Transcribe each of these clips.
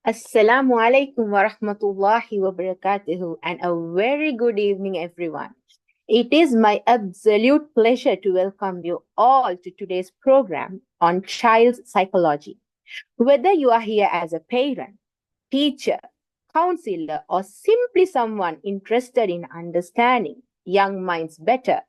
Assalamu alaikum wa rahmatullahi wa barakatuhu, and a very good evening, everyone. It is my absolute pleasure to welcome you all to today's program on child psychology. Whether you are here as a parent, teacher, counselor, or simply someone interested in understanding young minds better,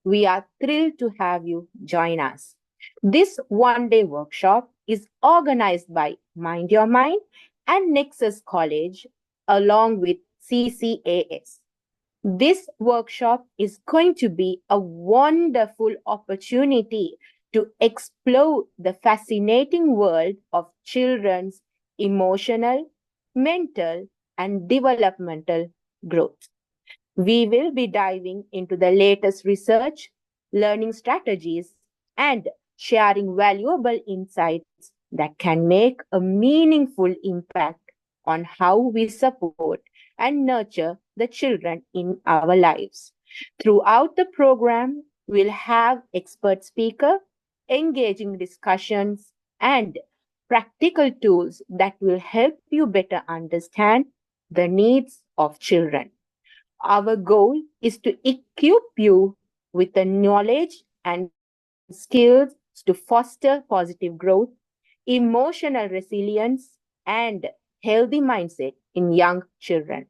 we are thrilled to have you join us. This one day workshop is organized by Mind Your Mind and Nexus College along with CCAS. This workshop is going to be a wonderful opportunity to explore the fascinating world of children's emotional, mental, and developmental growth. We will be diving into the latest research, learning strategies, and sharing valuable insights that can make a meaningful impact on how we support and nurture the children in our lives. Throughout the program, we'll have expert speaker, engaging discussions, and practical tools that will help you better understand the needs of children. Our goal is to equip you with the knowledge and skills to foster positive growth, emotional resilience, and healthy mindset in young children.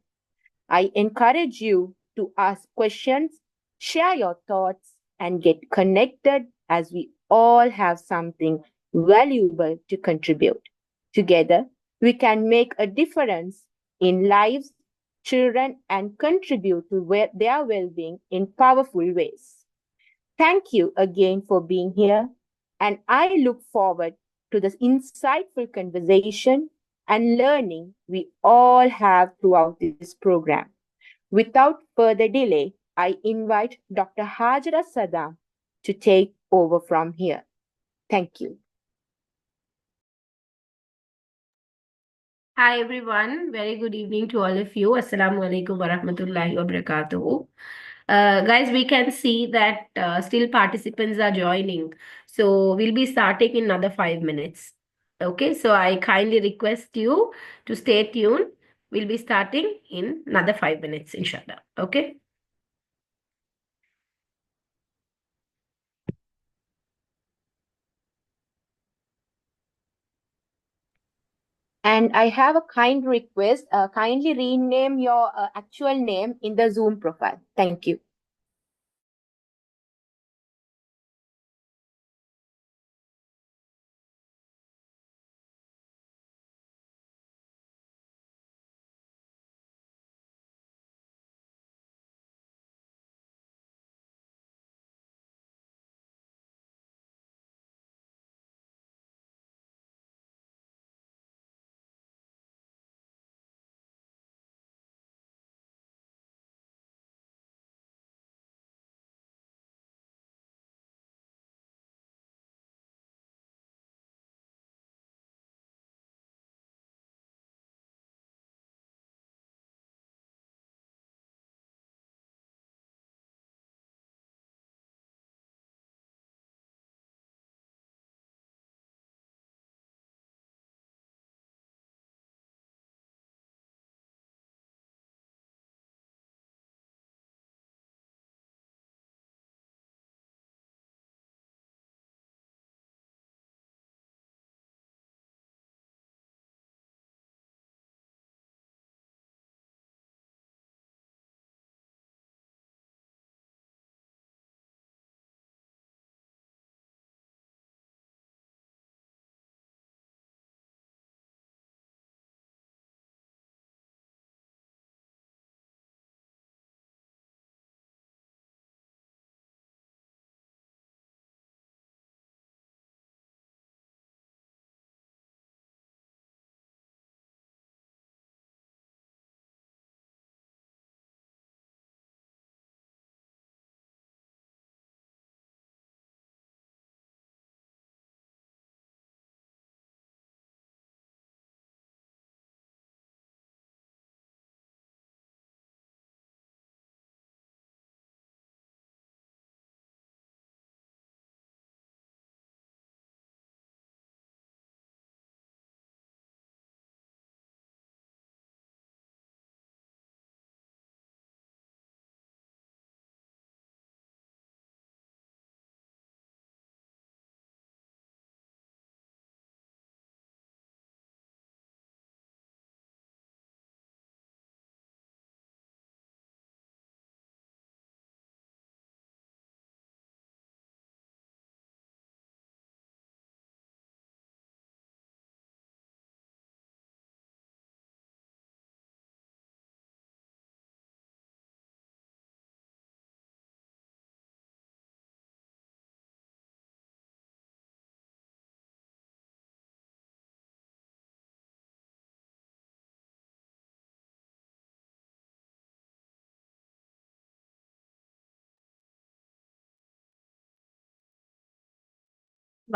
I encourage you to ask questions, share your thoughts, and get connected as we all have something valuable to contribute. Together, we can make a difference in lives, children, and contribute to their well being in powerful ways. Thank you again for being here, and I look forward to this insightful conversation and learning we all have throughout this program. Without further delay, I invite Dr. Hajra Saddam to take over from here. Thank you. Hi everyone, very good evening to all of you. Assalamu alaikum wa rahmatullahi wa barakatuhu. Guys, we can see that still participants are joining. So we'll be starting in another 5 minutes. Okay, so I kindly request you to stay tuned. We'll be starting in another 5 minutes, inshallah. Okay. And I have a kind request. Kindly rename your actual name in the Zoom profile. Thank you.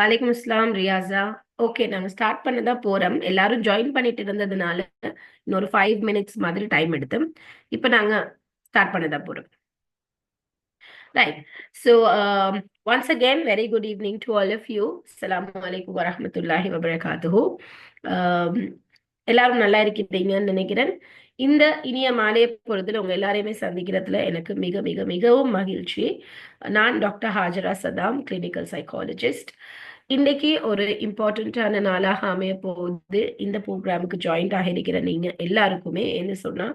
வலைக்கும் அஸ்லாம் ரியாஸா. Okay, நாங்க start பண்ணதான் போறோம். எல்லாரும் join பண்ணிட்டு இருந்ததுனால இன்னொரு 5 minutes மாதிரி டைம் எடுத்து இப்ப நாங்க ஸ்டார்ட் பண்ணதான் போறோம். Right. So once again, very good evening to all of you. Assalamu alaikum wa rahmatullahi wa barakatuhu. எல்லாரும் நல்லா இருக்கிறீங்கன்னு நினைக்கிறேன். இந்த இனிய மாலை பொழுதுல உங்க எல்லாரையுமே சந்திக்கிறதுல எனக்கு மிக மிக மிகவும் மகிழ்ச்சி. நான் doctor Hajara Saddam, clinical psychologist. இன்னைக்கு ஒரு இம்பார்ட்டண்ட்டான நாளாக அமைய போகுது. இந்த ப்ரோக்ராமுக்கு ஜாயின்ட் ஆகியிருக்கிற நீங்க எல்லாருக்குமே என்ன சொன்னா,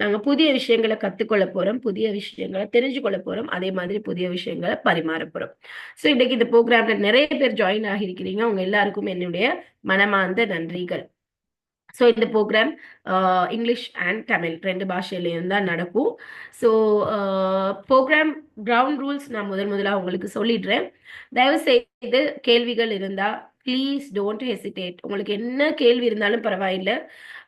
நாங்க புதிய விஷயங்களை கத்துக்கொள்ள போறோம், புதிய விஷயங்களை தெரிஞ்சு கொள்ள போறோம், அதே மாதிரி புதிய விஷயங்களை பரிமாற போறோம். ஸோ இன்னைக்கு இந்த ப்ரோக்ராம்ல நிறைய பேர் ஜாயின் ஆகியிருக்கிறீங்க. உங்க எல்லாருக்கும் என்னுடைய மனமார்ந்த நன்றிகள். ஸோ இந்த ப்ரோக்ராம் இங்கிலீஷ் அண்ட் தமிழ் 2 பாஷையிலையும் தான் நடக்கும். ஸோ ப்ரோக்ராம் கிரவுண்ட் ரூல்ஸ் நான் முதலாக உங்களுக்கு சொல்லிடுறேன். தயவு செய்து கேள்விகள் இருந்தா ப்ளீஸ் டோன்ட் ஹெசிடேட். உங்களுக்கு என்ன கேள்வி இருந்தாலும் பரவாயில்லை,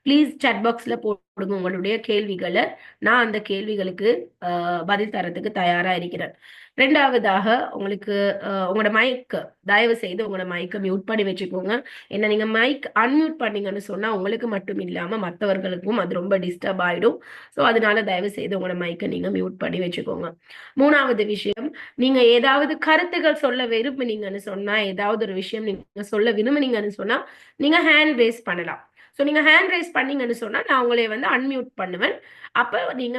ப்ளீஸ் சாட் பாக்ஸ்ல போடுங்க உங்களுடைய கேள்விகளை. நான் அந்த கேள்விகளுக்கு பதில் தரத்துக்கு தயாரா இருக்கிறேன். ரெண்டாவதாக உங்களுக்கு உங்களோட மைக், தயவு செய்து உங்களோட மைக்கை மியூட் பண்ணி வச்சுக்கோங்க. ஏன்னா நீங்க மைக் அன்மியூட் பண்ணீங்கன்னு சொன்னா உங்களுக்கு மட்டும் இல்லாம மற்றவர்களுக்கும் அது ரொம்ப டிஸ்டர்ப் ஆயிடும். ஸோ அதனால தயவு செய்து உங்களோட மைக்கை நீங்க மியூட் பண்ணி வச்சுக்கோங்க. மூணாவது விஷயம், நீங்க ஏதாவது கருத்துக்கள் சொல்ல விரும்புனீங்கன்னு சொன்னா, ஏதாவது ஒரு விஷயம் நீங்க சொல்ல விரும்புனீங்கன்னு சொன்னா நீங்க ஹேண்ட் ரேஸ் பண்ணலாம். ஸோ நீங்க ஹேண்ட் ரைஸ் பண்ணீங்கன்னு சொன்னா நான் உங்களை அன்மியூட் பண்ணுவேன். அப்ப நீங்க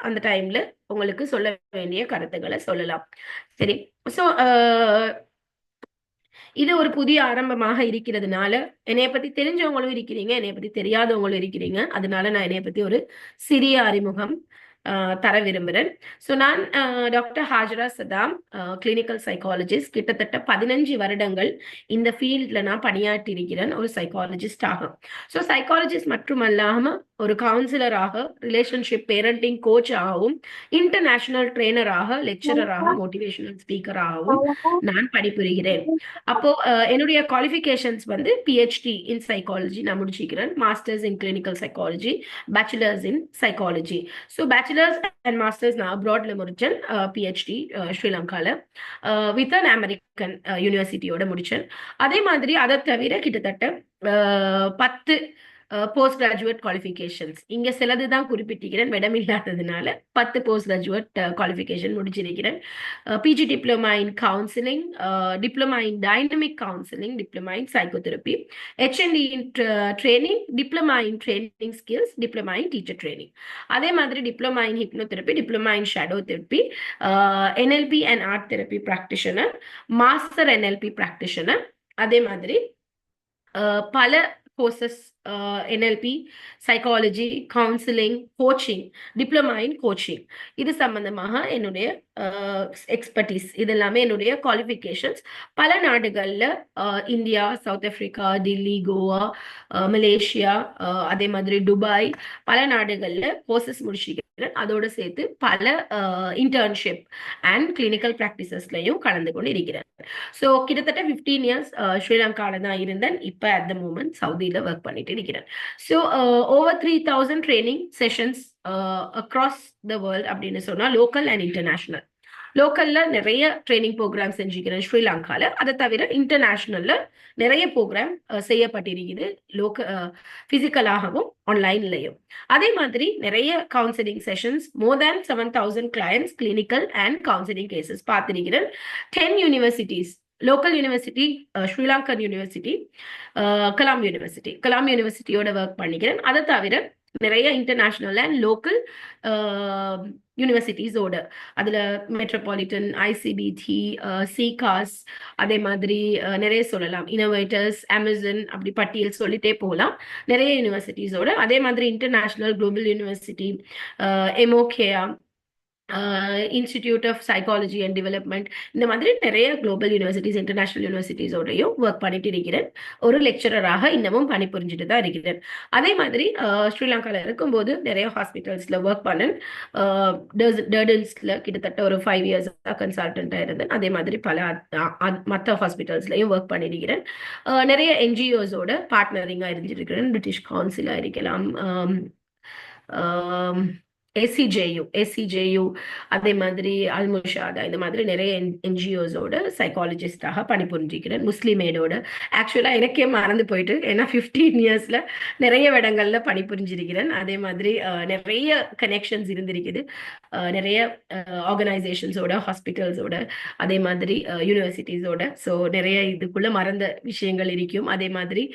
அந்த டைம்ல உங்களுக்கு சொல்ல வேண்டிய கருத்துக்களை சொல்லலாம். சரி. ஸோ இது ஒரு புதிய ஆரம்பமாக இருக்கிறதுனால என்னைய பத்தி தெரிஞ்சவங்களும் இருக்கிறீங்க, என்னைய பத்தி தெரியாதவங்களும் இருக்கிறீங்க. அதனால நான் என்னைய பத்தி ஒரு சிறிய அறிமுகம் தர விரும்புகிறேன். ஸோ நான் doctor Hajara Saddam, clinical psychologist. கிட்டத்தட்ட 15 வருடங்கள் இந்த ஃபீல்டில் நான் பணியாற்றி இருக்கிறேன் ஒரு சைக்காலஜிஸ்ட் ஆகும். ஸோ சைக்காலஜிஸ்ட் மட்டுமல்லாமல் ஒரு கவுன்சிலராக, ரிலேஷன்ஷிப் பேரண்டிங் கோச்சாகவும், இன்டர்நேஷனல் ட்ரெயினராக, லெக்சரராக, மோட்டிவேஷனல் ஸ்பீக்கராகவும் நான் பணிபுரிகிறேன். அப்போ என்னுடைய குவாலிஃபிகேஷன்ஸ் பிஹெச்டி இன் சைக்காலஜி நான் முடிச்சிக்கிறேன், masters in clinical psychology, bachelors in psychology. So bachelors and masters நான் அப்ராட்ல முடிச்சேன், பிஹெச்டி ஸ்ரீலங்கால வித் அன் அமெரிக்கன் யூனிவர்சிட்டியோட முடிச்சேன். அதே மாதிரி அதை தவிர கிட்டத்தட்ட 10 போஸ்ட் கிராஜுவேட் குவாலிஃபிகேஷன்ஸ் இங்க சிலது தான் குறிப்பிட்டிருக்கிறேன், இடம் இல்லாததுனால 10 போஸ்ட் கிராஜுவேட் குவாலிஃபிகேஷன் முடிச்சிருக்கிறேன். PG diploma in counselling, diploma in dynamic counselling, diploma in psychotherapy, HND in training, diploma in training skills, diploma in teacher training. அதே மாதிரி diploma in hypnotherapy, diploma in shadow therapy, NLP and art therapy practitioner, master NLP practitioner. அதே மாதிரி பல courses, NLP, psychology, counselling, coaching, diploma in coaching, இது சம்பந்தமாக என்னுடைய expertise, இது எல்லாமே என்னுடைய குவாலிஃபிகேஷன்ஸ். பல நாடுகளில் India, south Africa, Delhi, Goa, Malaysia, அதே மாதிரி துபாய், பல நாடுகளில் கோர்சஸ் முடிச்சிருக்கேன். அதோடு சேர்த்து பல இன்டர்ன்ஷிப் அண்ட் கிளினிக்கல் ப்ராக்டிசஸ்லையும் கலந்து கொண்டு இருக்கிறேன். ஸோ கிட்டத்தட்ட 15 இயர்ஸ் ஸ்ரீலங்கால தான் இருந்தேன். இப்போ அட் த மூமெண்ட் சவுதியில் ஒர்க் பண்ணிட்டு இருக்கிறேன். So over 3000 training sessions across the world அப்படின்னு சொன்னால் லோக்கல் அண்ட் இன்டர்நேஷனல். லோக்கல்ல நிறைய ட்ரைனிங் ப்ரோக்ராம் செஞ்சுக்கிறேன் ஸ்ரீலங்கால. அதை தவிர இன்டர்நேஷனல்ல நிறைய ப்ரோக்ராம் செய்யப்பட்டிருக்குது, பிசிக்கலாகவும் ஆன்லைன்லையும். அதே மாதிரி நிறைய counselling sessions, more than 7000 clients, clinical and counselling cases பார்த்திருக்கிறேன். 10 universities, local university, Sri Lankan university, Kalam யூனிவர்சிட்டியோட ஒர்க் பண்ணிக்கிறேன். அதை தவிர நிறைய இன்டர்நேஷனல் அண்ட் லோக்கல் யூனிவர்சிட்டிஸோட, அதில் மெட்ரோபாலிட்டன், ஐசிபிடி, சிகாஸ், அதே மாதிரி நிறைய சொல்லலாம், இனோவேட்டர்ஸ், அமேசான், அப்படி பட்டியல் சொல்லிட்டே போகலாம். நிறைய யூனிவர்சிட்டிஸோட, அதே மாதிரி இன்டர்நேஷனல் குளோபல் யூனிவர்சிட்டி, எமோகேயா, institute of psychology and development, இந்த மாதிரி நிறைய குளோபல் யூனிவர்சிட்டிஸ், இன்டர்நேஷனல் யூனிவர்சிட்டிஸோடையும் ஒர்க் பண்ணிட்டு இருக்கிறேன். ஒரு லெக்சரராக இன்னமும் பணிபுரிஞ்சுட்டு தான் இருக்கிறேன். அதே மாதிரி ஸ்ரீலங்காவில் இருக்கும்போது நிறைய ஹாஸ்பிட்டல்ஸில் ஒர்க் பண்ணேன். டர்டன்ஸில் கிட்டத்தட்ட ஒரு 5 இயர்ஸ் கன்சல்டண்ட்டாக இருந்தேன். அதே மாதிரி பல மற்ற ஹாஸ்பிட்டல்ஸ்லையும் ஒர்க் பண்ணியிருக்கிறேன். நிறைய என்ஜிஓஸோட பார்ட்னரிங்காக இருந்துருக்கிறேன். பிரிட்டிஷ் கவுன்சிலாக இருக்கலாம், ஏசிஜேயு அதே மாதிரி அல்முஷாதா இந்த மாதிரி நிறைய என்ஜிஓஸோட சைக்காலஜிஸ்டாக பணிபுரிஞ்சிக்கிறேன். முஸ்லிமேடோட ஆக்சுவலா எனக்கே மறந்து போயிட்டு, ஏன்னா 15 இயர்ஸ்ல நிறைய இடங்கள்ல பணிபுரிஞ்சிருக்கிறேன். அதே மாதிரி நிறைய கனெக்ஷன்ஸ் இருந்திருக்குது நிறைய ஆர்கனைசேஷன்ஸோட, ஹாஸ்பிட்டல்ஸோட, அதே மாதிரி யூனிவர்சிட்டிஸோட. ஸோ நிறைய இதுக்குள்ள மறந்த விஷயங்கள் இருக்கும். அதே மாதிரி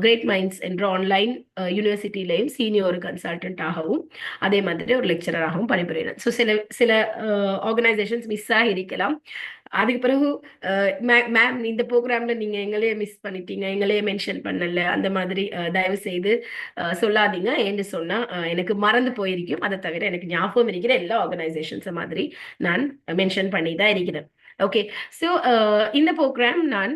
கிரேட் மைண்ட்ஸ் என்ற ஆன்லைன் யூனிவர்சிட்டிலையும் சீனியர் கன்சல்டன்டாகவும் அதே மாதிரி ஒரு லெக்சரராகவும் பணிபுரிகிறேன். ஸோ சில சில ஆர்கனைசேஷன்ஸ் மிஸ் ஆகியிருக்கலாம். அதுக்கு பிறகு மேம் இந்த ப்ரோக்ராம்ல நீங்க எங்களையே மிஸ் பண்ணிட்டீங்க, எங்களையே மென்ஷன் பண்ணல, அந்த மாதிரி தயவு செய்து சொல்லாதீங்க. ஏன்னு சொன்னா எனக்கு மறந்து போயிருக்கும். அதை தவிர எனக்கு ஞாபகம் இருக்கிற எல்லா ஆர்கனைசேஷன்ஸ் மாதிரி நான் மென்ஷன் பண்ணி தான் இருக்கிறேன். ஓகே, ஸோ இந்த ப்ரோக்ராம் நான்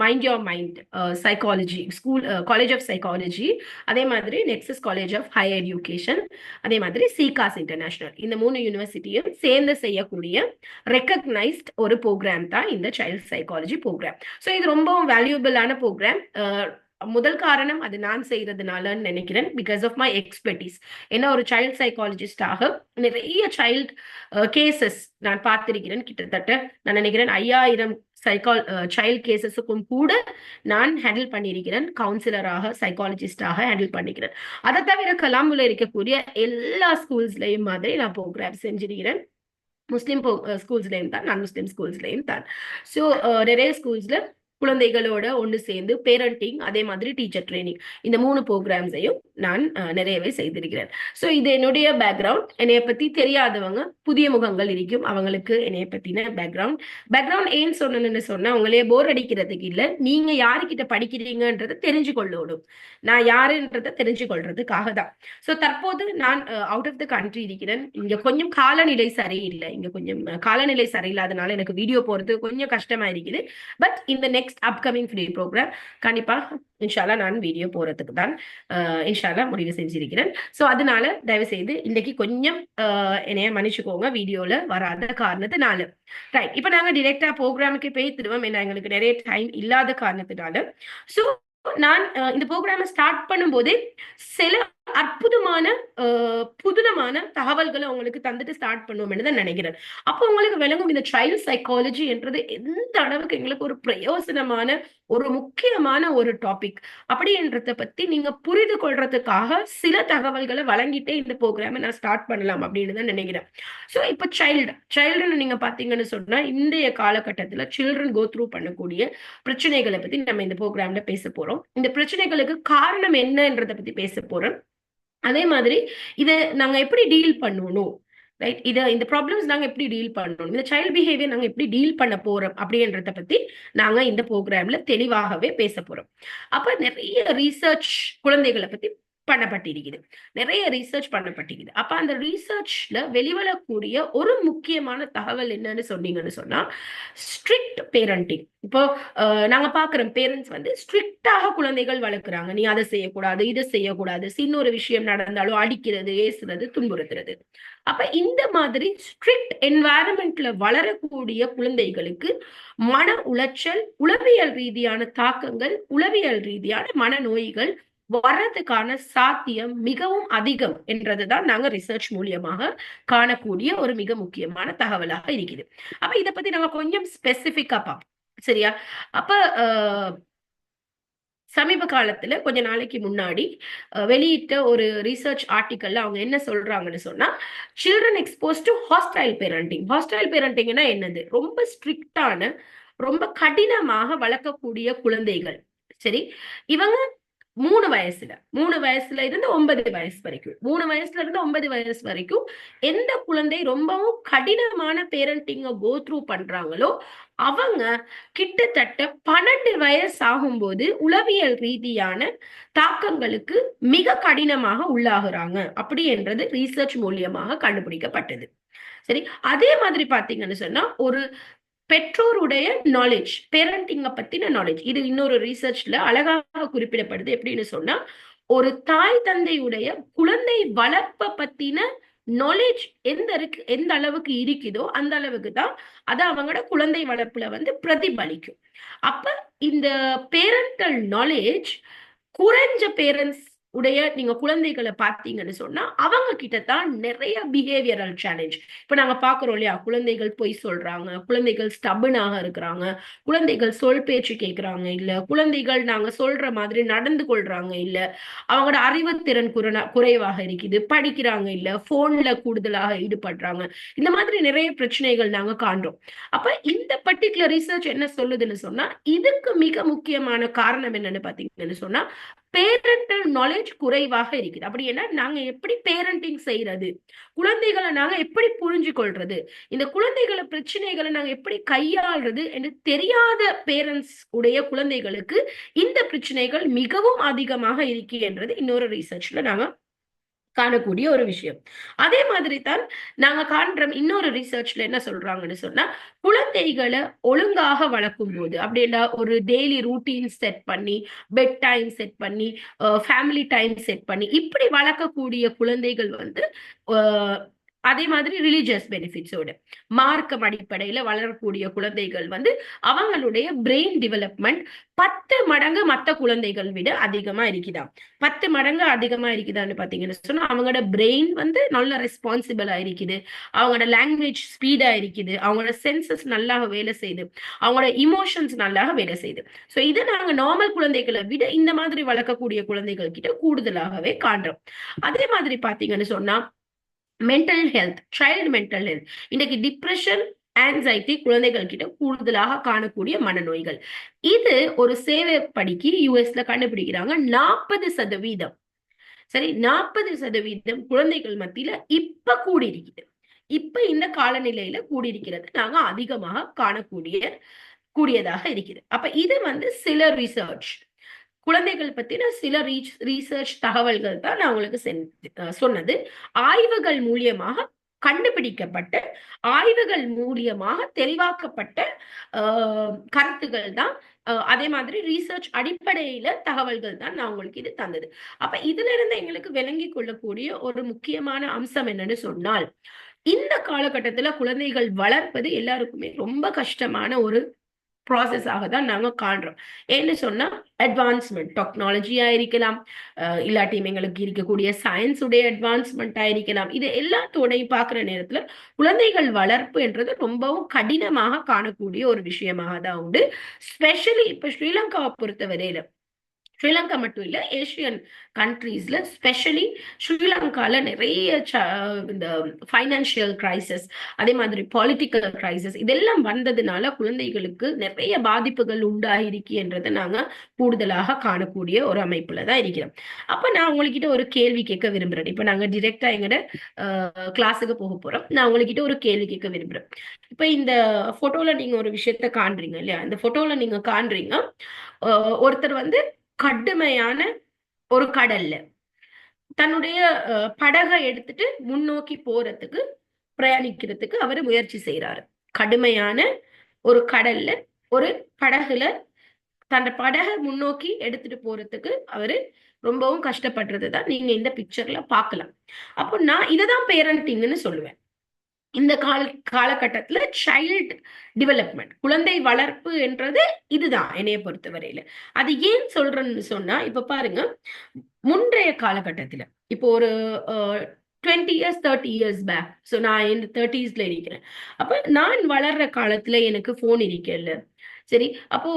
mind your mind psychology school, college of psychology, அதே மாதிரி nexus college of higher education, அதே மாதிரி சிகாஸ் இன்டர்நேஷனல், இந்த 3 யூனிவர்சிட்டியும் சேர்ந்து செய்யக்கூடிய ரெக்கக்னைஸ்ட் ஒரு ப்ரோக்ராம் தான் இந்த சைல்ட் சைக்காலஜி ப்ரோக்ராம். ஸோ இது ரொம்பவும் வேல்யூபிளான ப்ரோக்ராம். முதல் காரணம் அது நான் செய்யறதுனாலன்னு நினைக்கிறேன், பிகாஸ் ஆஃப் மை எக்ஸ்பர்டீஸ். ஏன்னா ஒரு சைல்ட் சைக்காலஜிஸ்டாக நிறைய சைல்ட் கேசஸ் நான் பார்த்திருக்கிறேன். கிட்டத்தட்ட நான் நினைக்கிறேன் 5000 சைல்ட் கேசஸுக்கும் கூட நான் ஹேண்டில் பண்ணியிருக்கிறேன். கவுன்சிலராக, சைக்காலஜிஸ்டாக ஹேண்டில் பண்ணிக்கிறேன். அதை தவிர கலாம்புல இருக்கக்கூடிய எல்லா ஸ்கூல்ஸ்லயும் மாதிரி நான் ப்ரோக்ராம் செஞ்சிருக்கிறேன். முஸ்லீம் ஸ்கூல்ஸ்லயும் தான், நான் முஸ்லீம் ஸ்கூல்ஸ்லயும் தான். ஸோ நிறைய ஸ்கூல்ஸ்ல குழந்தைகளோட ஒன்று சேர்ந்து பேரண்டிங், அதே மாதிரி டீச்சர் ட்ரைனிங், இந்த 3 ப்ரோக்ராம்ஸையும் நான் நிறையவே செய்திருக்கிறேன். ஸோ இது என்னுடைய பேக்ரவுண்ட். என்னைய பத்தி தெரியாதவங்க, புதிய முகங்கள் இருக்கும், அவங்களுக்கு என்னைய பத்தின பேக்ரவுண்ட் ஏன்னு சொன்னேன்னு சொன்னா உங்களையே போர் அடிக்கிறதுக்கு இல்லை, நீங்க யாருக்கிட்ட படிக்கிறீங்கன்றதை தெரிஞ்சு கொள்ளணும். நான் யாருன்றதை தெரிஞ்சு கொள்றதுக்காக தான். ஸோ தற்போது நான் அவுட் ஆஃப் த கண்ட்ரி இருக்கிறேன். இங்க கொஞ்சம் காலநிலை சரியில்லை, இங்க கொஞ்சம் காலநிலை சரியில்லாதனால எனக்கு வீடியோ போறது கொஞ்சம் கஷ்டமா இருக்குது. பட் இந்த நெக்ஸ்ட் அப்கமிங் ஃப்ரீ ப்ரோக்ராம் கண்டிப்பா இன்ஷால்லா நான் வீடியோ போறதுக்கு தான் இன்ஷால்லா முடிவு செஞ்சிருக்கிறேன். ஸோ அதனால தயவு செய்து இன்னைக்கு கொஞ்சம் என்னைய மன்னிச்சுக்கோங்க வீடியோல வராத காரணத்தினால. ரைட், இப்போ நாங்க டிரெக்டா ப்ரோக்ராமுக்கு போய்த்துடுவோம், ஏன்னா எங்களுக்கு நிறைய டைம் இல்லாத காரணத்தினால. ஸோ நான் இந்த ப்ரோக்ராமை ஸ்டார்ட் பண்ணும்போது சில அற்புதமான புதுனமான தகவல்களை உங்களுக்கு தந்துட்டு ஸ்டார்ட் பண்ணுவோம்னு தான் நினைக்கிறேன். அப்போ உங்களுக்கு விளங்கும் இந்த சைல்ட் சைக்காலஜி என்றது எந்த அளவுக்கு எங்களுக்கு ஒரு பிரயோசனமான, ஒரு முக்கியமான ஒரு டாபிக் அப்படின்றத பத்தி நீங்க புரிந்து கொள்றதுக்காக சில தகவல்களை வழங்கிட்டே இந்த ப்ரோக்ராமை நான் ஸ்டார்ட் பண்ணலாம் அப்படின்னு தான் நினைக்கிறேன். ஸோ இப்போ சைல்டுன்னு நீங்க பாத்தீங்கன்னு சொன்னா இன்றைய காலகட்டத்துல சில்ட்ரன் கோ த்ரூ பண்ணக்கூடிய பிரச்சனைகளை பத்தி நம்ம இந்த ப்ரோக்ராம்ல பேச போறோம். இந்த பிரச்சனைகளுக்கு காரணம் என்னன்றதை பத்தி பேச போறோம். அதே மாதிரி இதை நாங்க எப்படி டீல் பண்ணணும், ரைட், இந்த ப்ராப்ளம்ஸ் நாங்க எப்படி டீல் பண்ணணும், இந்த சைல்ட் பிஹேவியர் நாங்க எப்படி டீல் பண்ண போறோம் அப்படின்றத பத்தி நாங்க இந்த ப்ரோக்ராம்ல தெளிவாகவே பேச போறோம். அப்ப நிறைய ரீசர்ச் குழந்தைகளை பத்தி பண்ணப்பட்டிருக்குது, நிறைய ரீசர்ச் பண்ணப்பட்டிருக்குது. அப்ப அந்த ரீசர்ச்ல வெளிவரக்கூடிய ஒரு முக்கியமான தகவல் என்னன்னு சொன்னீங்கன்னு சொன்னா ஸ்ட்ரிக்ட் பேரண்டிங். இப்போ நாங்க பாக்குறோம் பேரண்ட்ஸ் வந்து ஸ்ட்ரிக்டாக குழந்தைகள் வளர்க்குறாங்க, நீ அதை செய்யக்கூடாது, இதை செய்யக்கூடாது, சின்ன ஒரு விஷயம் நடந்தாலும் அடிக்கிறது, ஏசுறது, துன்புறுத்துறது. அப்ப இந்த மாதிரி ஸ்ட்ரிக்ட் என்வாயரன்மெண்ட்ல வளரக்கூடிய குழந்தைகளுக்கு மன உளைச்சல், உளவியல் ரீதியான தாக்கங்கள், உளவியல் ரீதியான மனநோய்கள் வர்றதுக்கான சாத்தியம் மிகவும் அதிகம் என்றதுதான் நாங்க ரிசர்ச் மூலியமாக காணக்கூடிய ஒரு மிக முக்கியமான தகவலாக இருக்குது. அப்ப இதை பத்தி நாங்க கொஞ்சம் ஸ்பெசிபிக்கா பார்ப்போம், சரியா? அப்ப சமீப காலத்துல கொஞ்ச நாளைக்கு முன்னாடி வெளியிட்ட ஒரு ரிசர்ச் ஆர்டிக்கல்ல அவங்க என்ன சொல்றாங்கன்னு சொன்னா, children expose to hostile parenting. Hostile பேரண்டிங்னா என்னது? ரொம்ப ஸ்ட்ரிக்டான, ரொம்ப கடினமாக வளர்க்கக்கூடிய குழந்தைகள், சரி, இவங்க 3 வயசுல இருந்து 9 வயசு வரைக்கும், 3 வயசுல இருந்து 9 வயசு வரைக்கும் எந்த குழந்தை ரொம்பவும் கடினமான பேரண்டிங்க கோ த்ரூ பண்றாங்களோ அவங்க கிட்டத்தட்ட 12 வயசு ஆகும்போது உளவியல் ரீதியான தாக்கங்களுக்கு மிக கடினமாக உள்ளாகுறாங்க அப்படி என்றது ரீசர்ச் மூலியமாக கண்டுபிடிக்கப்பட்டது. சரி, அதே மாதிரி பாத்தீங்கன்னு சொன்னா ஒரு பெற்றோருடைய நாலேஜ், பேரண்டிங்க பத்தின நாலேஜ், இது இன்னொரு ரிசர்ச்ல அழகாக குறிப்பிடப்படுது. எப்படின்னு சொன்னா ஒரு தாய் தந்தையுடைய குழந்தை வளர்ப்பை பத்தின நாலேஜ் எந்த அளவுக்கு இருக்குதோ அந்த அளவுக்கு தான் அது அவங்களோட குழந்தை வளர்ப்புல வந்து பிரதிபலிக்கும். அப்ப இந்த பேரண்டல் நாலேஜ் குறைஞ்ச பேரண்ட்ஸ் உடைய நீங்க குழந்தைகளை பார்த்தீங்கன்னு சொன்னா அவங்க கிட்ட தான் நிறைய பிஹேவியரல் சேலஞ்ச். இப்ப நாங்க பாக்குறோம் இல்லையா, குழந்தைகள் பொய் சொல்றாங்க, குழந்தைகள் ஸ்டபனாக இருக்கிறாங்க, குழந்தைகள் சொல் பேச்சு கேட்கறாங்க இல்ல, குழந்தைகள் நாங்க சொல்ற மாதிரி நடந்து கொள்றாங்க இல்ல, அவங்களோட அறிவுத்திறன் குறைவாக இருக்குது, படிக்கிறாங்க இல்ல, போன்ல கூடுதலாக ஈடுபடுறாங்க. இந்த மாதிரி நிறைய பிரச்சனைகள் நாங்க காண்றோம். அப்ப இந்த பர்டிகுலர் ரிசர்ச் என்ன சொல்லுதுன்னு சொன்னா, இதுக்கு மிக முக்கியமான காரணம் என்னன்னு பாத்தீங்கன்னு சொன்னா, பேரண்டல் நாலேஜ் குறைவாக இருக்குது. அப்படி என்ன, நாங்க எப்படி பேரண்டிங் செய்யறது, குழந்தைகளை நாங்க எப்படி புரிஞ்சு கொள்றது, இந்த குழந்தைகளை பிரச்சனைகளை நாங்க எப்படி கையாள்றது என்று தெரியாத பேரண்ட்ஸ் உடைய குழந்தைகளுக்கு இந்த பிரச்சனைகள் மிகவும் அதிகமாக இருக்கின்றது இன்னொரு ரிசர்ச்ல நாங்க காணக்கூடிய ஒரு விஷயம். அதே மாதிரி தான் நாங்க காண்ற இன்னொரு ரிசர்ச்ல என்ன சொல்றாங்கன்னு சொன்னா, குழந்தைகளை ஒழுங்காக வளர்க்கும் போது அப்படின்னா ஒரு டெய்லி ரூட்டீன் செட் பண்ணி, பெட் டைம் செட் பண்ணி, ஃபேமிலி டைம் செட் பண்ணி இப்படி வளர்க்கக்கூடிய குழந்தைகள் வந்து அதே மாதிரி ரிலீஜியஸ் பெனிஃபிட்ஸோட மார்க்கம் அடிப்படையில வளரக்கூடிய குழந்தைகள் வந்து அவங்களுடைய பிரெயின் டெவலப்மெண்ட் 10 மடங்கு மற்ற குழந்தைகள் விட அதிகமா இருக்குதாம். 10 மடங்கு அதிகமா இருக்குதான்னு பாத்தீங்கன்னு சொன்னா, அவங்களோட பிரெயின் வந்து நல்ல ரெஸ்பான்சிபிளா இருக்குது, அவங்களோட லாங்குவேஜ் ஸ்பீடா இருக்குது, அவங்களோட சென்சஸ் நல்லா வேலை செய்யுது, அவங்களோட இமோஷன்ஸ் நல்லா வேலை செய்யுது. சோ இதை நாங்க நார்மல் குழந்தைகளை விட இந்த மாதிரி வளர்க்கக்கூடிய குழந்தைகள் கிட்ட கூடுதலாகவே காண்றோம். அதே மாதிரி பாத்தீங்கன்னு சொன்னா, mental health, child mental health, இன்னைக்கு டிப்ரெஷன், ஆன்சைட்டி குழந்தைகள் கிட்ட கூடுதலாக காணக்கூடிய மனநோய்கள். இது ஒரு சேவை படிக்கு யூஎஸ்ல கண்டுபிடிக்கிறாங்க 40%. சரி, 40% குழந்தைகள் மத்தியில இப்ப கூடியிருக்குது. இப்ப இந்த காலநிலையில கூடியிருக்கிறது நாங்க அதிகமாக கூடியதாக இருக்குது. அப்ப இது வந்து சில ரிசர்ச், குழந்தைகள் பத்தின சில ரீசர்ச் தகவல்கள் தான் நான் உங்களுக்கு சொன்னது. ஆய்வுகள் மூலியமாக கண்டுபிடிக்கப்பட்ட, ஆய்வுகள் மூலியமாக தெளிவாக்கப்பட்ட கருத்துகள் தான், அதே மாதிரி ரீசர்ச் அடிப்படையில தகவல்கள் தான் நான் உங்களுக்கு இது தந்தது. அப்ப இதுல இருந்து எங்களுக்கு விளங்கி கொள்ளக்கூடிய ஒரு முக்கியமான அம்சம் என்னன்னு சொன்னால், இந்த காலகட்டத்துல குழந்தைகள் வளர்ப்பது எல்லாருக்குமே ரொம்ப கஷ்டமான ஒரு ப்ராசஸாக தான் நாங்க காண்றோம். ஏன்னு சொன்னா, அட்வான்ஸ்மெண்ட் டெக்னாலஜியா இருக்கலாம், இல்லாட்டியும் எங்களுக்கு இருக்கக்கூடிய சயின்ஸ் உடைய அட்வான்ஸ்மெண்டா இருக்கலாம். இது எல்லாத்தோடையும் பார்க்கிற நேரத்துல குழந்தைகள் வளர்ப்பு என்றது ரொம்பவும் கடினமாக காணக்கூடிய ஒரு விஷயமாக தான் உண்டு. ஸ்பெஷலி இப்ப ஸ்ரீலங்காவை பொறுத்தவரையில, ஸ்ரீலங்கா மட்டும் இல்ல, ஏசியன் கண்ட்ரீஸ்ல ஸ்பெஷலி ஸ்ரீலங்கால நிறைய இந்த ஃபைனான்சியல் கிரைசிஸ், அதே மாதிரி பொலிட்டிக்கல் கிரைசிஸ் இதெல்லாம் வந்ததுனால குழந்தைகளுக்கு நிறைய பாதிப்புகள் உண்டாகிருக்கு என்றதை நாங்க கூடுதலாக காணக்கூடிய ஒரு அமைப்புல தான் இருக்கிறோம். அப்ப நான் உங்ககிட்ட ஒரு கேள்வி கேட்க விரும்புறேன். இப்ப நாங்க டிரெக்டா எங்கட கிளாஸுக்கு போக போறோம். நான் உங்ககிட்ட ஒரு கேள்வி கேட்க விரும்புறேன். இப்ப இந்த போட்டோல நீங்க ஒரு விஷயத்த காண்றீங்க இல்லையா, இந்த போட்டோல நீங்க காண்றீங்க ஒருத்தர் வந்து கடுமையான ஒரு கடல்ல தன்னுடைய படகை எடுத்துட்டு முன்னோக்கி போறதுக்கு, பிரயாணிக்கிறதுக்கு அவரு முயற்சி செய்யறாரு. கடுமையான ஒரு கடல்ல ஒரு படகுல தன் படகை முன்னோக்கி எடுத்துட்டு போறதுக்கு அவரு ரொம்பவும் கஷ்டப்படுறது தான் நீங்க இந்த பிக்சர்ல பார்க்கலாம். அப்போ நான் இததான் பேரண்டிங்னு சொல்லுவேன். இந்த காலகட்டத்துல சைல்டு டெவலப்மெண்ட், குழந்தை வளர்ப்பு என்றது இதுதான் என்னைய பொறுத்தவரையில. அது ஏன் சொல்றேன்னு சொன்னா, இப்ப பாருங்க, முன்றைய காலகட்டத்துல இப்போ ஒரு 20 இயர்ஸ் 30 இயர்ஸ் பேக், ஸோ நான் இந்த 30ஸ்ல இருக்கிறேன். அப்ப நான் வளர்ற காலத்துல எனக்கு போன் இருக்கல. சரி, அப்போ